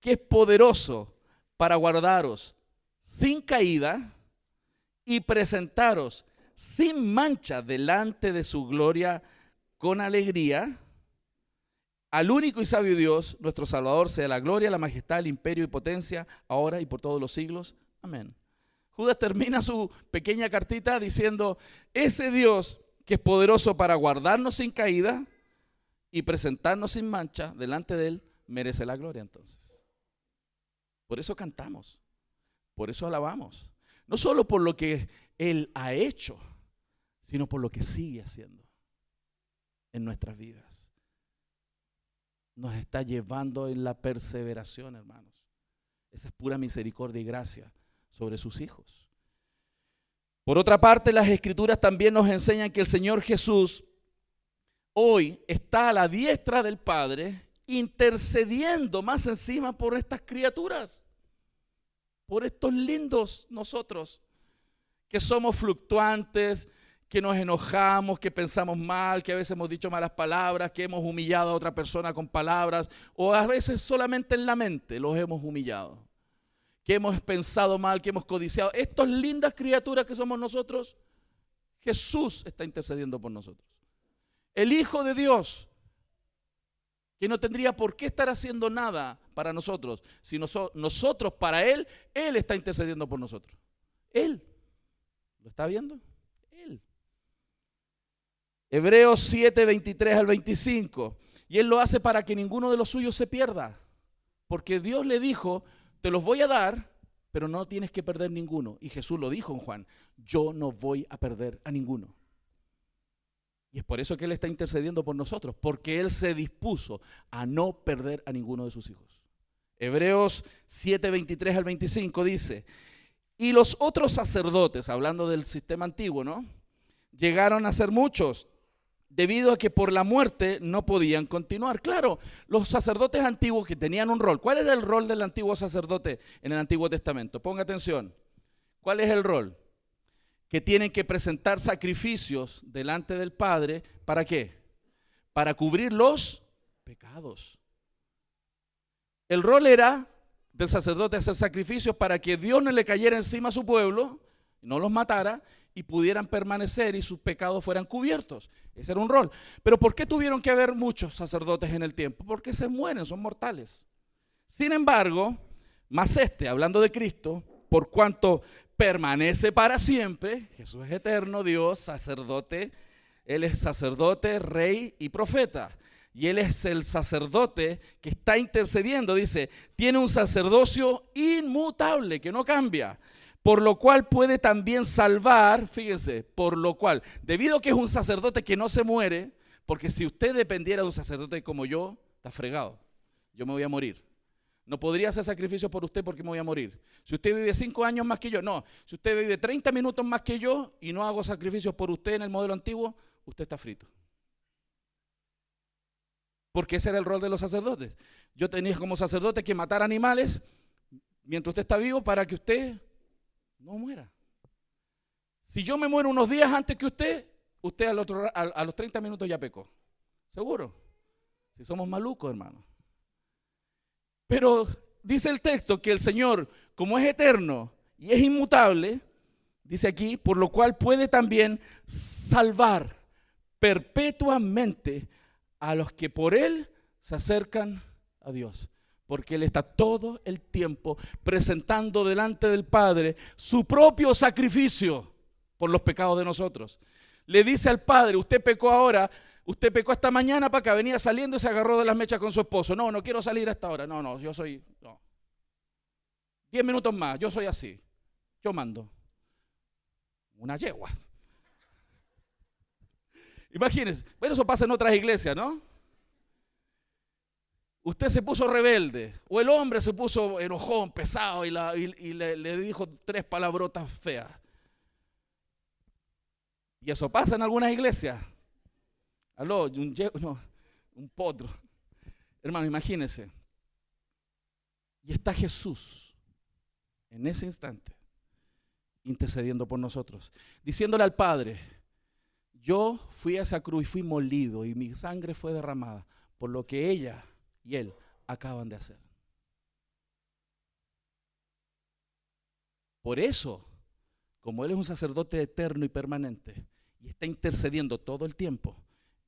que es poderoso para guardaros sin caída y presentaros sin mancha delante de su gloria con alegría, al único y sabio Dios, nuestro Salvador, sea la gloria, la majestad, el imperio y potencia, ahora y por todos los siglos. Amén. Judas termina su pequeña cartita diciendo, ese Dios que es poderoso para guardarnos sin caída y presentarnos sin mancha delante de Él, merece la gloria entonces. Por eso cantamos, por eso alabamos. No solo por lo que Él ha hecho, sino por lo que sigue haciendo en nuestras vidas. Nos está llevando en la perseveración, hermanos. Esa es pura misericordia y gracia sobre sus hijos. Por otra parte, las Escrituras también nos enseñan que el Señor Jesús hoy está a la diestra del Padre, intercediendo más encima por estas criaturas, por estos lindos nosotros, que somos fluctuantes, que nos enojamos, que pensamos mal, que a veces hemos dicho malas palabras, que hemos humillado a otra persona con palabras, o a veces solamente en la mente los hemos humillado, que hemos pensado mal, que hemos codiciado. Estas lindas criaturas que somos nosotros, Jesús está intercediendo por nosotros. El Hijo de Dios, que no tendría por qué estar haciendo nada para nosotros, sino nosotros para Él, Él está intercediendo por nosotros. Él. ¿Lo está viendo? Él. Hebreos 7, 23 al 25. Y Él lo hace para que ninguno de los suyos se pierda. Porque Dios le dijo, te los voy a dar, pero no tienes que perder ninguno. Y Jesús lo dijo en Juan, yo no voy a perder a ninguno. Y es por eso que Él está intercediendo por nosotros, porque Él se dispuso a no perder a ninguno de sus hijos. Hebreos 7, 23 al 25 dice, y los otros sacerdotes, hablando del sistema antiguo, ¿no?, llegaron a ser muchos, debido a que por la muerte no podían continuar. Claro, los sacerdotes antiguos que tenían un rol. ¿Cuál era el rol del antiguo sacerdote en el Antiguo Testamento? Ponga atención. ¿Cuál es el rol? Que tienen que presentar sacrificios delante del Padre. ¿Para qué? Para cubrir los pecados. El rol era del sacerdote hacer sacrificios para que Dios no le cayera encima a su pueblo, no los matara y pudieran permanecer y sus pecados fueran cubiertos. Ese era un rol. Pero ¿por qué tuvieron que haber muchos sacerdotes en el tiempo? Porque se mueren, son mortales. Sin embargo, más hablando de Cristo, por cuanto permanece para siempre, Jesús es eterno, Dios, sacerdote, Él es sacerdote, rey y profeta. Y Él es el sacerdote que está intercediendo, dice, tiene un sacerdocio inmutable que no cambia, por lo cual puede también salvar, fíjense, por lo cual, debido a que es un sacerdote que no se muere, porque si usted dependiera de un sacerdote como yo, está fregado, yo me voy a morir. No podría hacer sacrificios por usted porque me voy a morir. Si usted vive 5 años más que yo, no. Si usted vive 30 minutos más que yo y no hago sacrificios por usted en el modelo antiguo, usted está frito. Porque ese era el rol de los sacerdotes. Yo tenía como sacerdote que matar animales mientras usted está vivo para que usted no muera. Si yo me muero unos días antes que usted a los 30 minutos ya pecó. ¿Seguro? Si somos malucos, hermano. Pero dice el texto que el Señor, como es eterno y es inmutable, dice aquí, por lo cual puede también salvar perpetuamente a los que por Él se acercan a Dios. Porque Él está todo el tiempo presentando delante del Padre su propio sacrificio por los pecados de nosotros. Le dice al Padre, usted pecó ahora, usted pecó esta mañana para acá, venía saliendo y se agarró de las mechas con su esposo. No, no quiero salir a esta hora. No, yo soy, no. 10 minutos más, yo soy así. Yo mando. Una yegua. Imagínense, pero eso pasa en otras iglesias, ¿no? Usted se puso rebelde, o el hombre se puso enojón, pesado, y le dijo 3 palabrotas feas. Y eso pasa en algunas iglesias. Aló, un potro. Hermano, imagínense. Y está Jesús en ese instante intercediendo por nosotros, diciéndole al Padre, yo fui a esa cruz y fui molido y mi sangre fue derramada por lo que ella y él acaban de hacer. Por eso, como Él es un sacerdote eterno y permanente y está intercediendo todo el tiempo,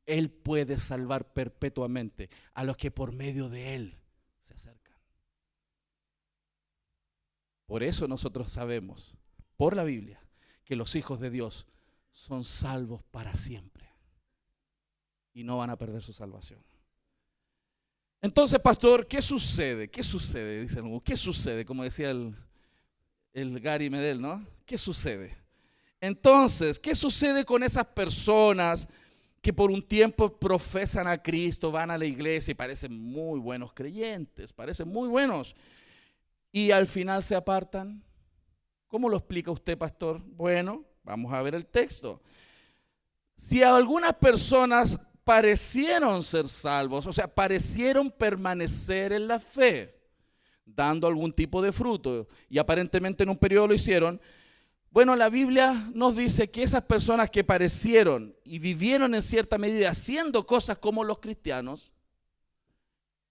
Él puede salvar perpetuamente a los que por medio de Él se acercan. Por eso nosotros sabemos, por la Biblia, que los hijos de Dios son salvos para siempre y no van a perder su salvación. Entonces, pastor, ¿qué sucede? ¿Qué sucede? Dice alguno. ¿Qué sucede? Como decía el Gary Medel, ¿no? ¿Qué sucede? Entonces, ¿qué sucede con esas personas que por un tiempo profesan a Cristo, van a la iglesia y parecen muy buenos creyentes, parecen muy buenos, y al final se apartan? ¿Cómo lo explica usted, pastor? Bueno, vamos a ver el texto. Si algunas personas parecieron ser salvos, o sea, parecieron permanecer en la fe, dando algún tipo de fruto, y aparentemente en un periodo lo hicieron, bueno, la Biblia nos dice que esas personas que parecieron y vivieron en cierta medida haciendo cosas como los cristianos,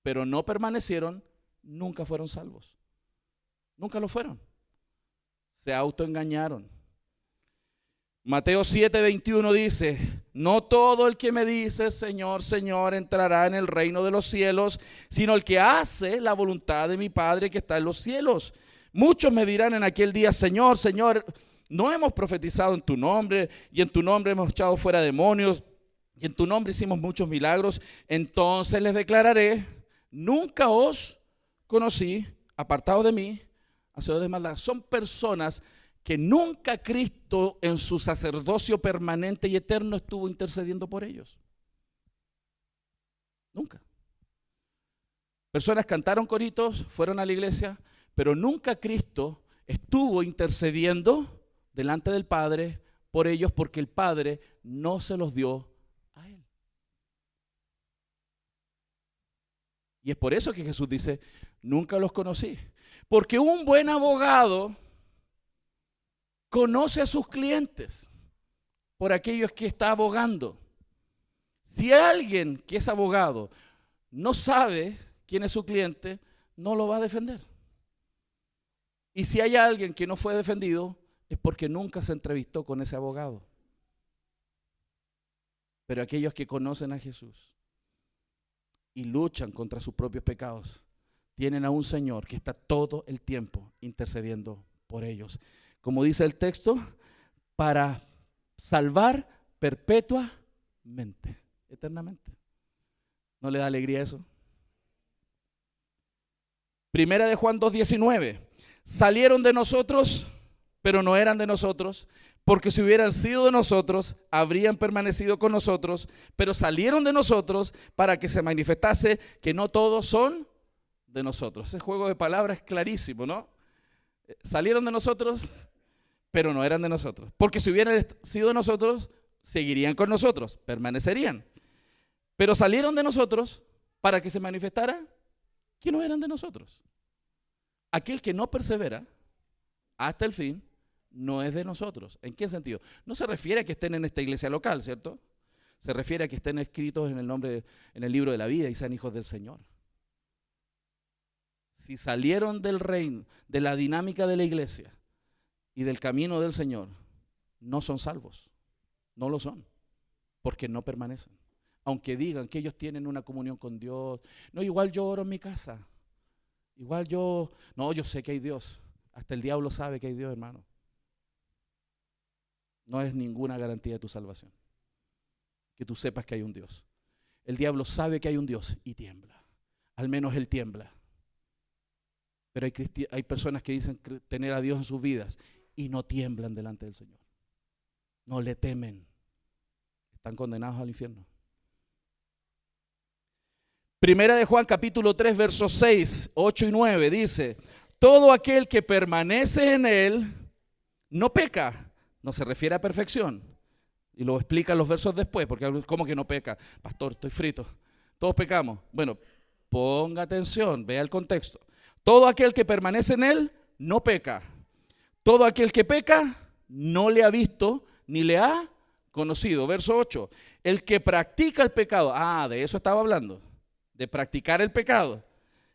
pero no permanecieron, nunca fueron salvos. Nunca lo fueron. Se autoengañaron. Mateo 7:21 dice: no todo el que me dice Señor, Señor entrará en el reino de los cielos, sino el que hace la voluntad de mi Padre que está en los cielos. Muchos me dirán en aquel día: Señor, Señor, no hemos profetizado en tu nombre, y en tu nombre hemos echado fuera demonios, y en tu nombre hicimos muchos milagros. Entonces les declararé: nunca os conocí, apartados de mí, hacedores de maldad. Son personas que nunca Cristo en su sacerdocio permanente y eterno estuvo intercediendo por ellos. Nunca. Personas cantaron coritos, fueron a la iglesia, pero nunca Cristo estuvo intercediendo delante del Padre por ellos, porque el Padre no se los dio a Él. Y es por eso que Jesús dice: nunca los conocí. Porque un buen abogado conoce a sus clientes por aquellos que está abogando. Si alguien que es abogado no sabe quién es su cliente, no lo va a defender. Y si hay alguien que no fue defendido, es porque nunca se entrevistó con ese abogado. Pero aquellos que conocen a Jesús y luchan contra sus propios pecados, tienen a un Señor que está todo el tiempo intercediendo por ellos. Como dice el texto, para salvar perpetuamente, eternamente. ¿No le da alegría eso? Primera de Juan 2:19. Salieron de nosotros, pero no eran de nosotros, porque si hubieran sido de nosotros, habrían permanecido con nosotros, pero salieron de nosotros para que se manifestase que no todos son de nosotros. Ese juego de palabras es clarísimo, ¿no? Salieron de nosotros, pero no eran de nosotros. Porque si hubieran sido de nosotros, seguirían con nosotros, permanecerían. Pero salieron de nosotros para que se manifestara que no eran de nosotros. Aquel que no persevera hasta el fin no es de nosotros. ¿En qué sentido? No se refiere a que estén en esta iglesia local, ¿cierto? Se refiere a que estén escritos en el libro de la vida y sean hijos del Señor. Si salieron del reino, de la dinámica de la iglesia y del camino del Señor, no son salvos. No lo son, porque no permanecen. Aunque digan que ellos tienen una comunión con Dios. No, igual yo oro en mi casa. Igual yo sé que hay Dios. Hasta el diablo sabe que hay Dios, hermano. No es ninguna garantía de tu salvación que tú sepas que hay un Dios. El diablo sabe que hay un Dios y tiembla. Al menos él tiembla. Pero hay personas que dicen tener a Dios en sus vidas y no tiemblan delante del Señor. No le temen. Están condenados al infierno. Primera de Juan capítulo 3 versos 6, 8 y 9 dice: todo aquel que permanece en él no peca. No se refiere a perfección. Y lo explican los versos después, porque ¿cómo que no peca? Pastor, estoy frito. Todos pecamos. Bueno, ponga atención, vea el contexto. Todo aquel que permanece en él no peca. Todo aquel que peca no le ha visto ni le ha conocido. Verso 8. El que practica el pecado, de eso estaba hablando, de practicar el pecado,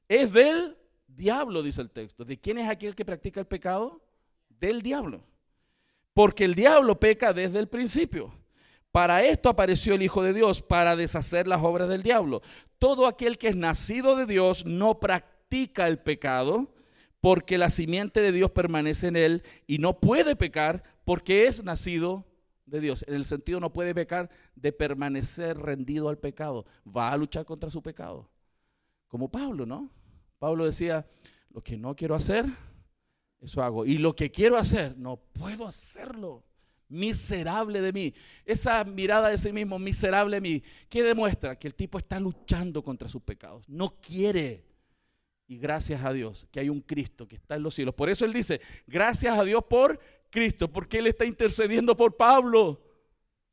es del diablo, dice el texto. ¿De quién es aquel que practica el pecado? Del diablo. Porque el diablo peca desde el principio. Para esto apareció el Hijo de Dios, para deshacer las obras del diablo. Todo aquel que es nacido de Dios no practica el pecado, porque la simiente de Dios permanece en él y no puede pecar porque es nacido de Dios. En el sentido, no puede pecar de permanecer rendido al pecado. Va a luchar contra su pecado. Como Pablo, ¿no? Pablo decía, lo que no quiero hacer, eso hago. Y lo que quiero hacer, no puedo hacerlo. Miserable de mí. Esa mirada de sí mismo, miserable de mí, ¿qué demuestra? Que el tipo está luchando contra sus pecados. No quiere. Y gracias a Dios que hay un Cristo que está en los cielos. Por eso él dice, gracias a Dios por Cristo, porque él está intercediendo por Pablo,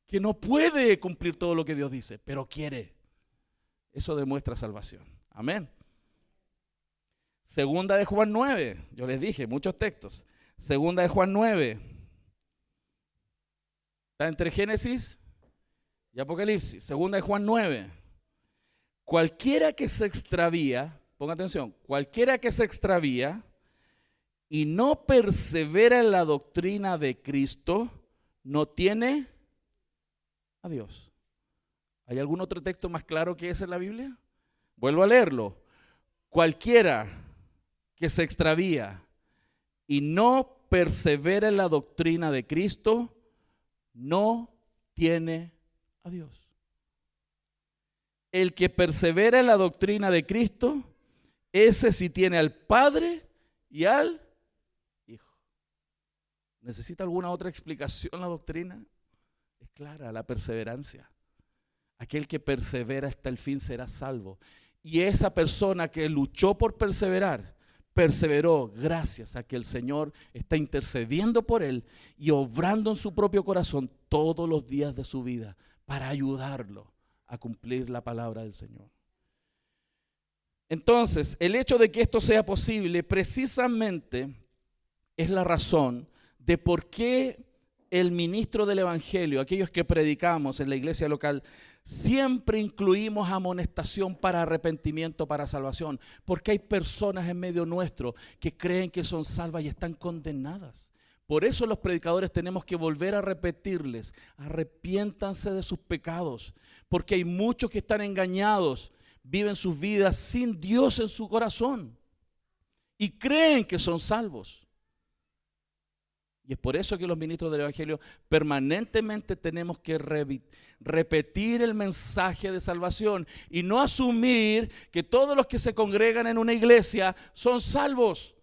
que no puede cumplir todo lo que Dios dice, pero quiere. Eso demuestra salvación. Amén. Segunda de Juan 9, yo les dije, muchos textos. Segunda de Juan 9. Está entre Génesis y Apocalipsis. Segunda de Juan 9. Cualquiera que se extravía, ponga atención, cualquiera que se extravía y no persevera en la doctrina de Cristo, no tiene a Dios. ¿Hay algún otro texto más claro que ese en la Biblia? Vuelvo a leerlo. Cualquiera que se extravía y no persevera en la doctrina de Cristo, no tiene a Dios. El que persevera en la doctrina de Cristo, ese sí tiene al Padre y al Hijo. ¿Necesita alguna otra explicación la doctrina? Es clara, la perseverancia. Aquel que persevera hasta el fin será salvo. Y esa persona que luchó por perseverar, perseveró gracias a que el Señor está intercediendo por él y obrando en su propio corazón todos los días de su vida para ayudarlo a cumplir la palabra del Señor. Entonces, el hecho de que esto sea posible precisamente es la razón de por qué el ministro del Evangelio, aquellos que predicamos en la iglesia local, siempre incluimos amonestación para arrepentimiento, para salvación, porque hay personas en medio nuestro que creen que son salvas y están condenadas. Por eso los predicadores tenemos que volver a repetirles, arrepiéntanse de sus pecados, porque hay muchos que están engañados, viven sus vidas sin Dios en su corazón y creen que son salvos. Y es por eso que los ministros del Evangelio permanentemente tenemos que repetir el mensaje de salvación y no asumir que todos los que se congregan en una iglesia son salvos.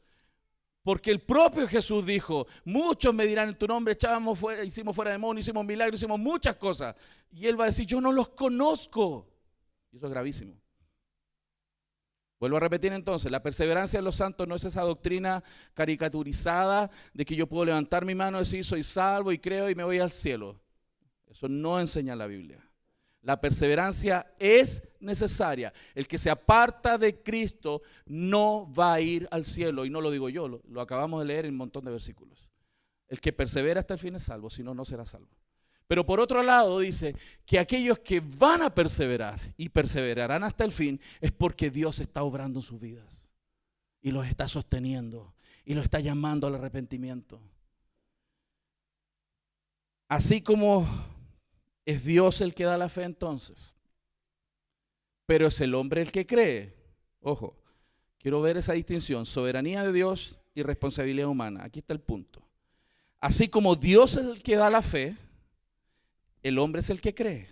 Porque el propio Jesús dijo, muchos me dirán en tu nombre, echábamos fuera, hicimos fuera demonios, hicimos milagros, hicimos muchas cosas. Y él va a decir, yo no los conozco. Y eso es gravísimo. Vuelvo a repetir entonces, la perseverancia de los santos no es esa doctrina caricaturizada de que yo puedo levantar mi mano y decir soy salvo y creo y me voy al cielo. Eso no enseña la Biblia. La perseverancia es necesaria. El que se aparta de Cristo no va a ir al cielo. Y no lo digo yo, lo acabamos de leer en un montón de versículos. El que persevera hasta el fin es salvo, si no, no será salvo. Pero por otro lado dice que aquellos que van a perseverar y perseverarán hasta el fin es porque Dios está obrando en sus vidas y los está sosteniendo y los está llamando al arrepentimiento. Así como es Dios el que da la fe entonces, pero es el hombre el que cree. Ojo, quiero ver esa distinción, soberanía de Dios y responsabilidad humana. Aquí está el punto. Así como Dios es el que da la fe, el hombre es el que cree.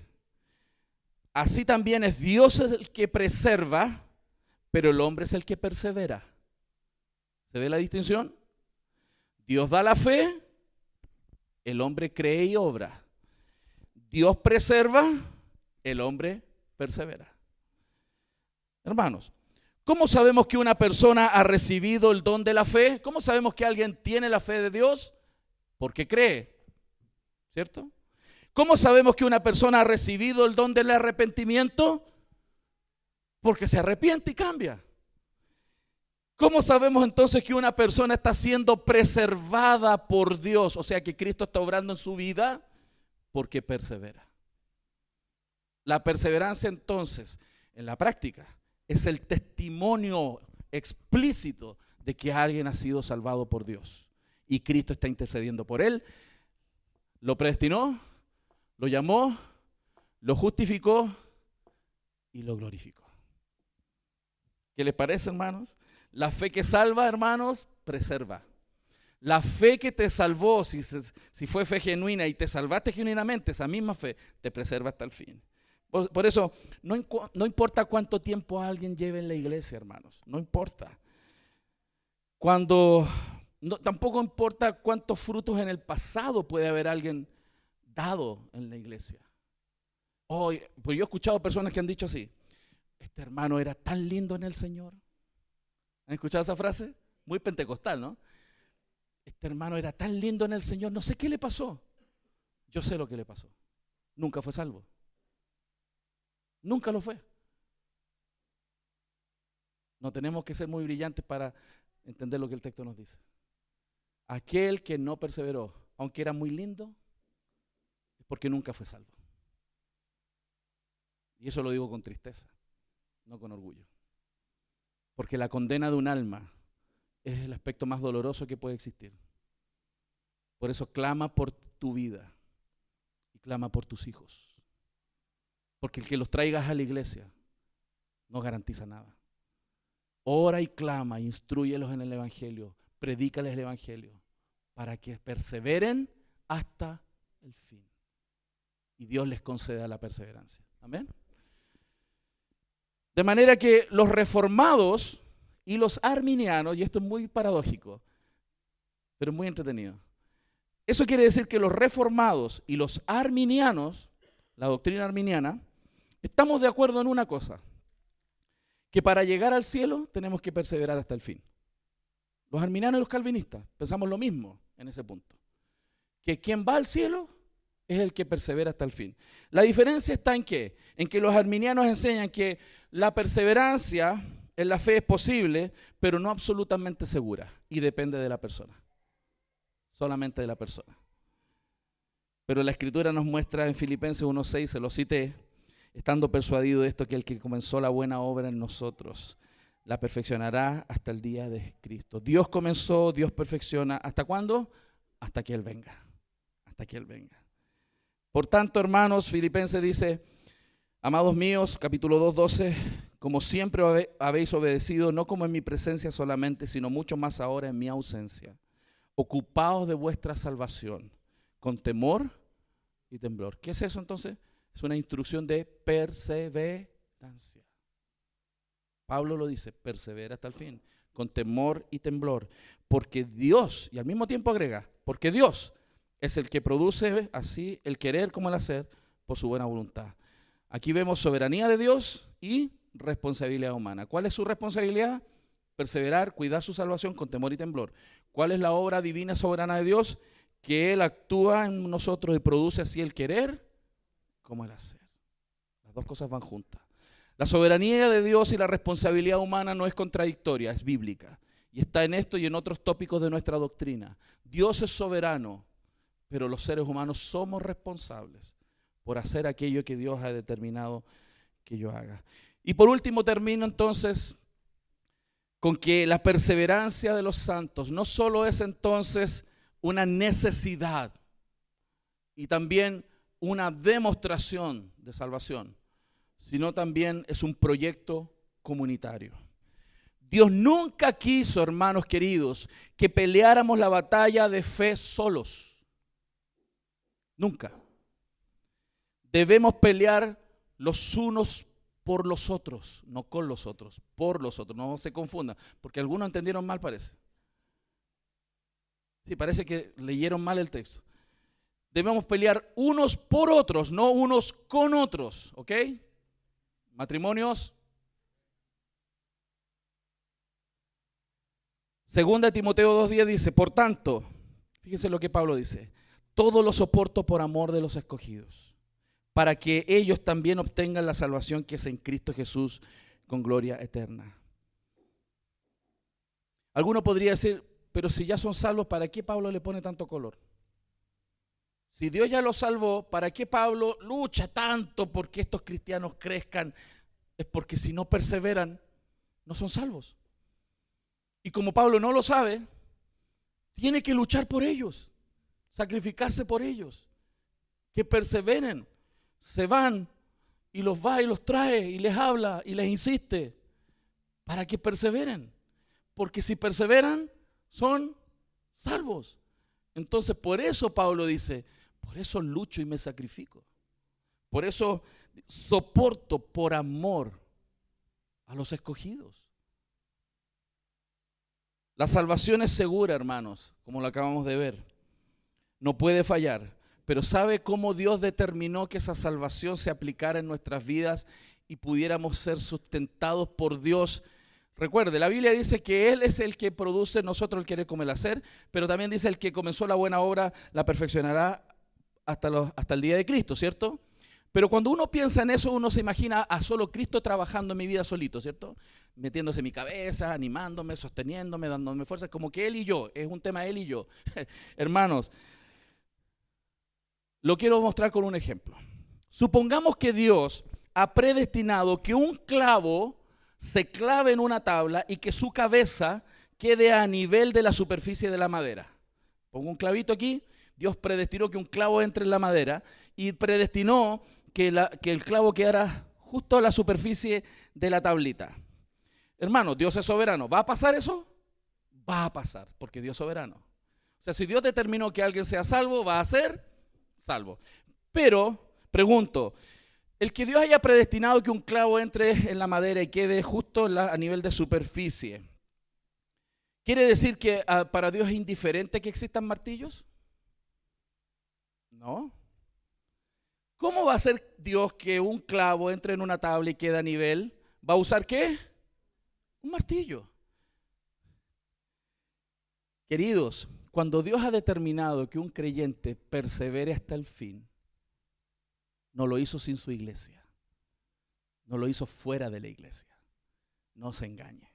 Así también es Dios es el que preserva, pero el hombre es el que persevera. ¿Se ve la distinción? Dios da la fe, el hombre cree y obra. Dios preserva, el hombre persevera. Hermanos, ¿cómo sabemos que una persona ha recibido el don de la fe? ¿Cómo sabemos que alguien tiene la fe de Dios? Porque cree, ¿cierto? ¿Cómo sabemos que una persona ha recibido el don del arrepentimiento? Porque se arrepiente y cambia. ¿Cómo sabemos entonces que una persona está siendo preservada por Dios? O sea que Cristo está obrando en su vida porque persevera. La perseverancia entonces, en la práctica, es el testimonio explícito de que alguien ha sido salvado por Dios. Y Cristo está intercediendo por él, lo predestinó, lo llamó, lo justificó y lo glorificó. ¿Qué les parece, hermanos? La fe que salva, hermanos, preserva. La fe que te salvó, si fue fe genuina y te salvaste genuinamente, esa misma fe te preserva hasta el fin. Por eso, no importa cuánto tiempo alguien lleve en la iglesia, hermanos, no importa. Tampoco importa cuántos frutos en el pasado puede haber alguien dado en la iglesia. Pues yo he escuchado personas que han dicho así: este hermano era tan lindo en el Señor. ¿Han escuchado esa frase? Muy pentecostal, ¿no? Este hermano era tan lindo en el Señor, no sé qué le pasó. Yo sé lo que le pasó. Nunca fue salvo. Nunca lo fue. No tenemos que ser muy brillantes para entender lo que el texto nos dice. Aquel que no perseveró, aunque era muy lindo, es porque nunca fue salvo. Y eso lo digo con tristeza, no con orgullo. Porque la condena de un alma es el aspecto más doloroso que puede existir. Por eso clama por tu vida y clama por tus hijos. Porque el que los traigas a la iglesia no garantiza nada. Ora y clama, instrúyelos en el Evangelio, predícales el Evangelio, para que perseveren hasta el fin. Y Dios les conceda la perseverancia. Amén. De manera que los reformados y los arminianos, y esto es muy paradójico, pero muy entretenido. Eso quiere decir que los reformados y los arminianos, la doctrina arminiana, estamos de acuerdo en una cosa: que para llegar al cielo tenemos que perseverar hasta el fin. Los arminianos y los calvinistas pensamos lo mismo en ese punto, que quien va al cielo es el que persevera hasta el fin. La diferencia está en ¿qué? En que los arminianos enseñan que la perseverancia en la fe es posible, pero no absolutamente segura, y depende de la persona, solamente de la persona. Pero la Escritura nos muestra en Filipenses 1:6, se lo cité: estando persuadido de esto, que el que comenzó la buena obra en nosotros la perfeccionará hasta el día de Cristo. Dios comenzó, Dios perfecciona. ¿Hasta cuándo? Hasta que Él venga. Hasta que Él venga. Por tanto, hermanos, Filipenses dice: amados míos, capítulo 2:12, como siempre habéis obedecido, no como en mi presencia solamente, sino mucho más ahora en mi ausencia. Ocupaos de vuestra salvación con temor y temblor. ¿Qué es eso entonces? Es una instrucción de perseverancia. Pablo lo dice: persevera hasta el fin, con temor y temblor, porque Dios, y al mismo tiempo agrega, porque Dios es el que produce así el querer como el hacer por su buena voluntad. Aquí vemos soberanía de Dios y responsabilidad humana. ¿Cuál es su responsabilidad? Perseverar, cuidar su salvación con temor y temblor. ¿Cuál es la obra divina soberana de Dios? Que Él actúa en nosotros y produce así el querer como el hacer. Las dos cosas van juntas. La soberanía de Dios y la responsabilidad humana no es contradictoria, es bíblica. Y está en esto y en otros tópicos de nuestra doctrina. Dios es soberano, pero los seres humanos somos responsables por hacer aquello que Dios ha determinado que yo haga. Y por último termino entonces con que la perseverancia de los santos no solo es entonces una necesidad y también una demostración de salvación, sino también es un proyecto comunitario. Dios nunca quiso, hermanos queridos, que peleáramos la batalla de fe solos. Nunca. Debemos pelear los unos por los otros, no con los otros, por los otros. No se confundan, porque algunos entendieron mal, parece. Sí, parece que leyeron mal el texto. Debemos pelear unos por otros, no unos con otros, ¿ok? Matrimonios. Segunda Timoteo 2:10 dice: por tanto, fíjense lo que Pablo dice: todo lo soporto por amor de los escogidos, para que ellos también obtengan la salvación que es en Cristo Jesús con gloria eterna. Alguno podría decir: pero si ya son salvos, ¿para qué Pablo le pone tanto color? Si Dios ya los salvó, ¿para qué Pablo lucha tanto porque estos cristianos crezcan? Es porque si no perseveran, no son salvos. Y como Pablo no lo sabe, tiene que luchar por ellos, sacrificarse por ellos, que perseveren. Se van y los va y los trae y les habla y les insiste para que perseveren. Porque si perseveran, son salvos. Entonces, por eso Pablo dice, por eso lucho y me sacrifico. Por eso soporto por amor a los escogidos. La salvación es segura, hermanos, como lo acabamos de ver. No puede fallar. Pero ¿sabe cómo Dios determinó que esa salvación se aplicara en nuestras vidas y pudiéramos ser sustentados por Dios? Recuerde, la Biblia dice que Él es el que produce en nosotros el querer como el hacer, pero también dice el que comenzó la buena obra la perfeccionará hasta el día de Cristo, ¿cierto? Pero cuando uno piensa en eso, uno se imagina a solo Cristo trabajando en mi vida solito, ¿cierto? Metiéndose en mi cabeza, animándome, sosteniéndome, dándome fuerzas, como que Él y yo, es un tema Él y yo. Hermanos, lo quiero mostrar con un ejemplo. Supongamos que Dios ha predestinado que un clavo se clave en una tabla y que su cabeza quede a nivel de la superficie de la madera. Pongo un clavito aquí, Dios predestinó que un clavo entre en la madera y predestinó que el clavo quedara justo a la superficie de la tablita. Hermano, Dios es soberano. ¿Va a pasar eso? Va a pasar, porque Dios es soberano. O sea, si Dios determinó que alguien sea salvo, va a ser salvo. Pero, pregunto, el que Dios haya predestinado que un clavo entre en la madera y quede justo a nivel de superficie, ¿quiere decir que para Dios es indiferente que existan martillos? No. ¿Cómo va a hacer Dios que un clavo entre en una tabla y quede a nivel? ¿Va a usar qué? Un martillo. Queridos, cuando Dios ha determinado que un creyente persevere hasta el fin, no lo hizo sin su iglesia. No lo hizo fuera de la iglesia. No se engañen.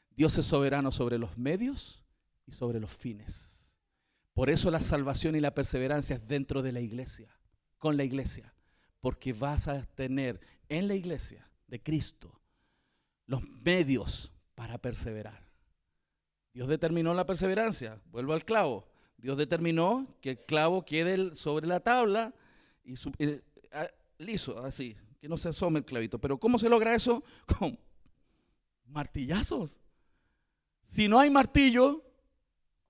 Dios es soberano sobre los medios y sobre los fines. Por eso la salvación y la perseverancia es dentro de la iglesia, con la iglesia. Porque vas a tener en la iglesia de Cristo los medios para perseverar. Dios determinó la perseverancia. Vuelvo al clavo. Dios determinó que el clavo quede sobre la tabla y liso, así, que no se asome el clavito. Pero ¿cómo se logra eso? Con martillazos. Si no hay martillo,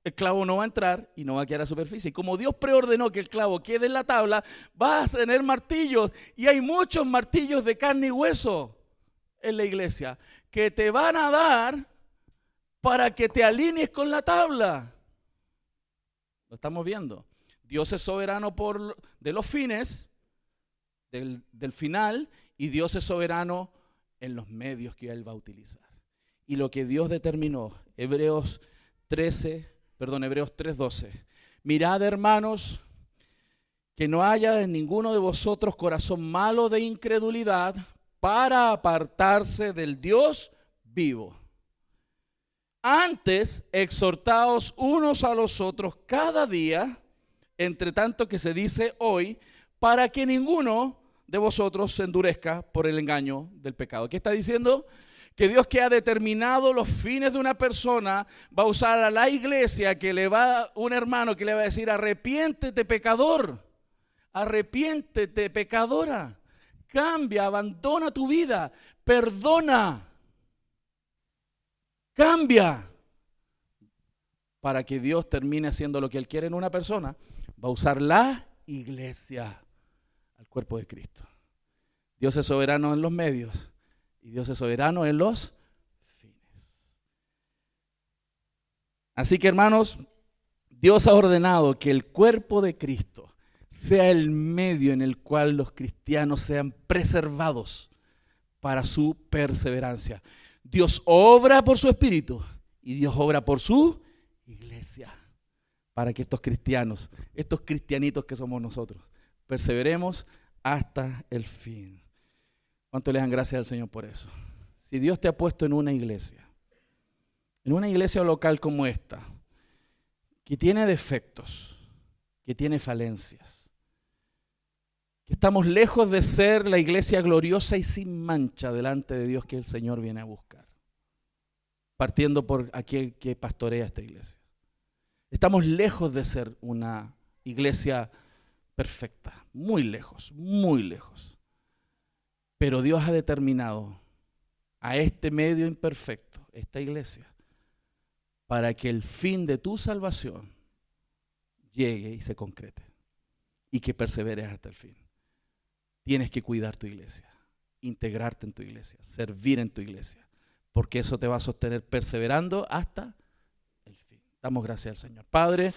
el clavo no va a entrar y no va a quedar a superficie. Y como Dios preordenó que el clavo quede en la tabla, vas a tener martillos. Y hay muchos martillos de carne y hueso en la iglesia que te van a dar para que te alinees con la tabla. Lo estamos viendo. Dios es soberano de los fines, del final, y Dios es soberano en los medios que Él va a utilizar. Y lo que Dios determinó, Hebreos 3:12. Mirad, hermanos, que no haya en ninguno de vosotros corazón malo de incredulidad para apartarse del Dios vivo. Antes, exhortaos unos a los otros cada día, entre tanto que se dice hoy, para que ninguno de vosotros se endurezca por el engaño del pecado. ¿Qué está diciendo? Que Dios, que ha determinado los fines de una persona, va a usar a la iglesia, un hermano que le va a decir: arrepiéntete, pecador, arrepiéntete, pecadora, cambia, abandona tu vida, perdona, cambia, para que Dios termine haciendo lo que Él quiere en una persona. Va a usar la iglesia, al cuerpo de Cristo. Dios es soberano en los medios y Dios es soberano en los fines. Así que, hermanos, Dios ha ordenado que el cuerpo de Cristo sea el medio en el cual los cristianos sean preservados para su perseverancia. Dios obra por su Espíritu y Dios obra por su iglesia, para que estos cristianos, estos cristianitos que somos nosotros, perseveremos hasta el fin. ¿Cuánto le dan gracias al Señor por eso? Si Dios te ha puesto en una iglesia local como esta, que tiene defectos, que tiene falencias, que estamos lejos de ser la iglesia gloriosa y sin mancha delante de Dios que el Señor viene a buscar, partiendo por aquel que pastorea esta iglesia. Estamos lejos de ser una iglesia perfecta, muy lejos, muy lejos. Pero Dios ha determinado a este medio imperfecto, esta iglesia, para que el fin de tu salvación llegue y se concrete y que perseveres hasta el fin. Tienes que cuidar tu iglesia, integrarte en tu iglesia, servir en tu iglesia, porque eso te va a sostener perseverando hasta el fin. Damos gracias al Señor. Padre,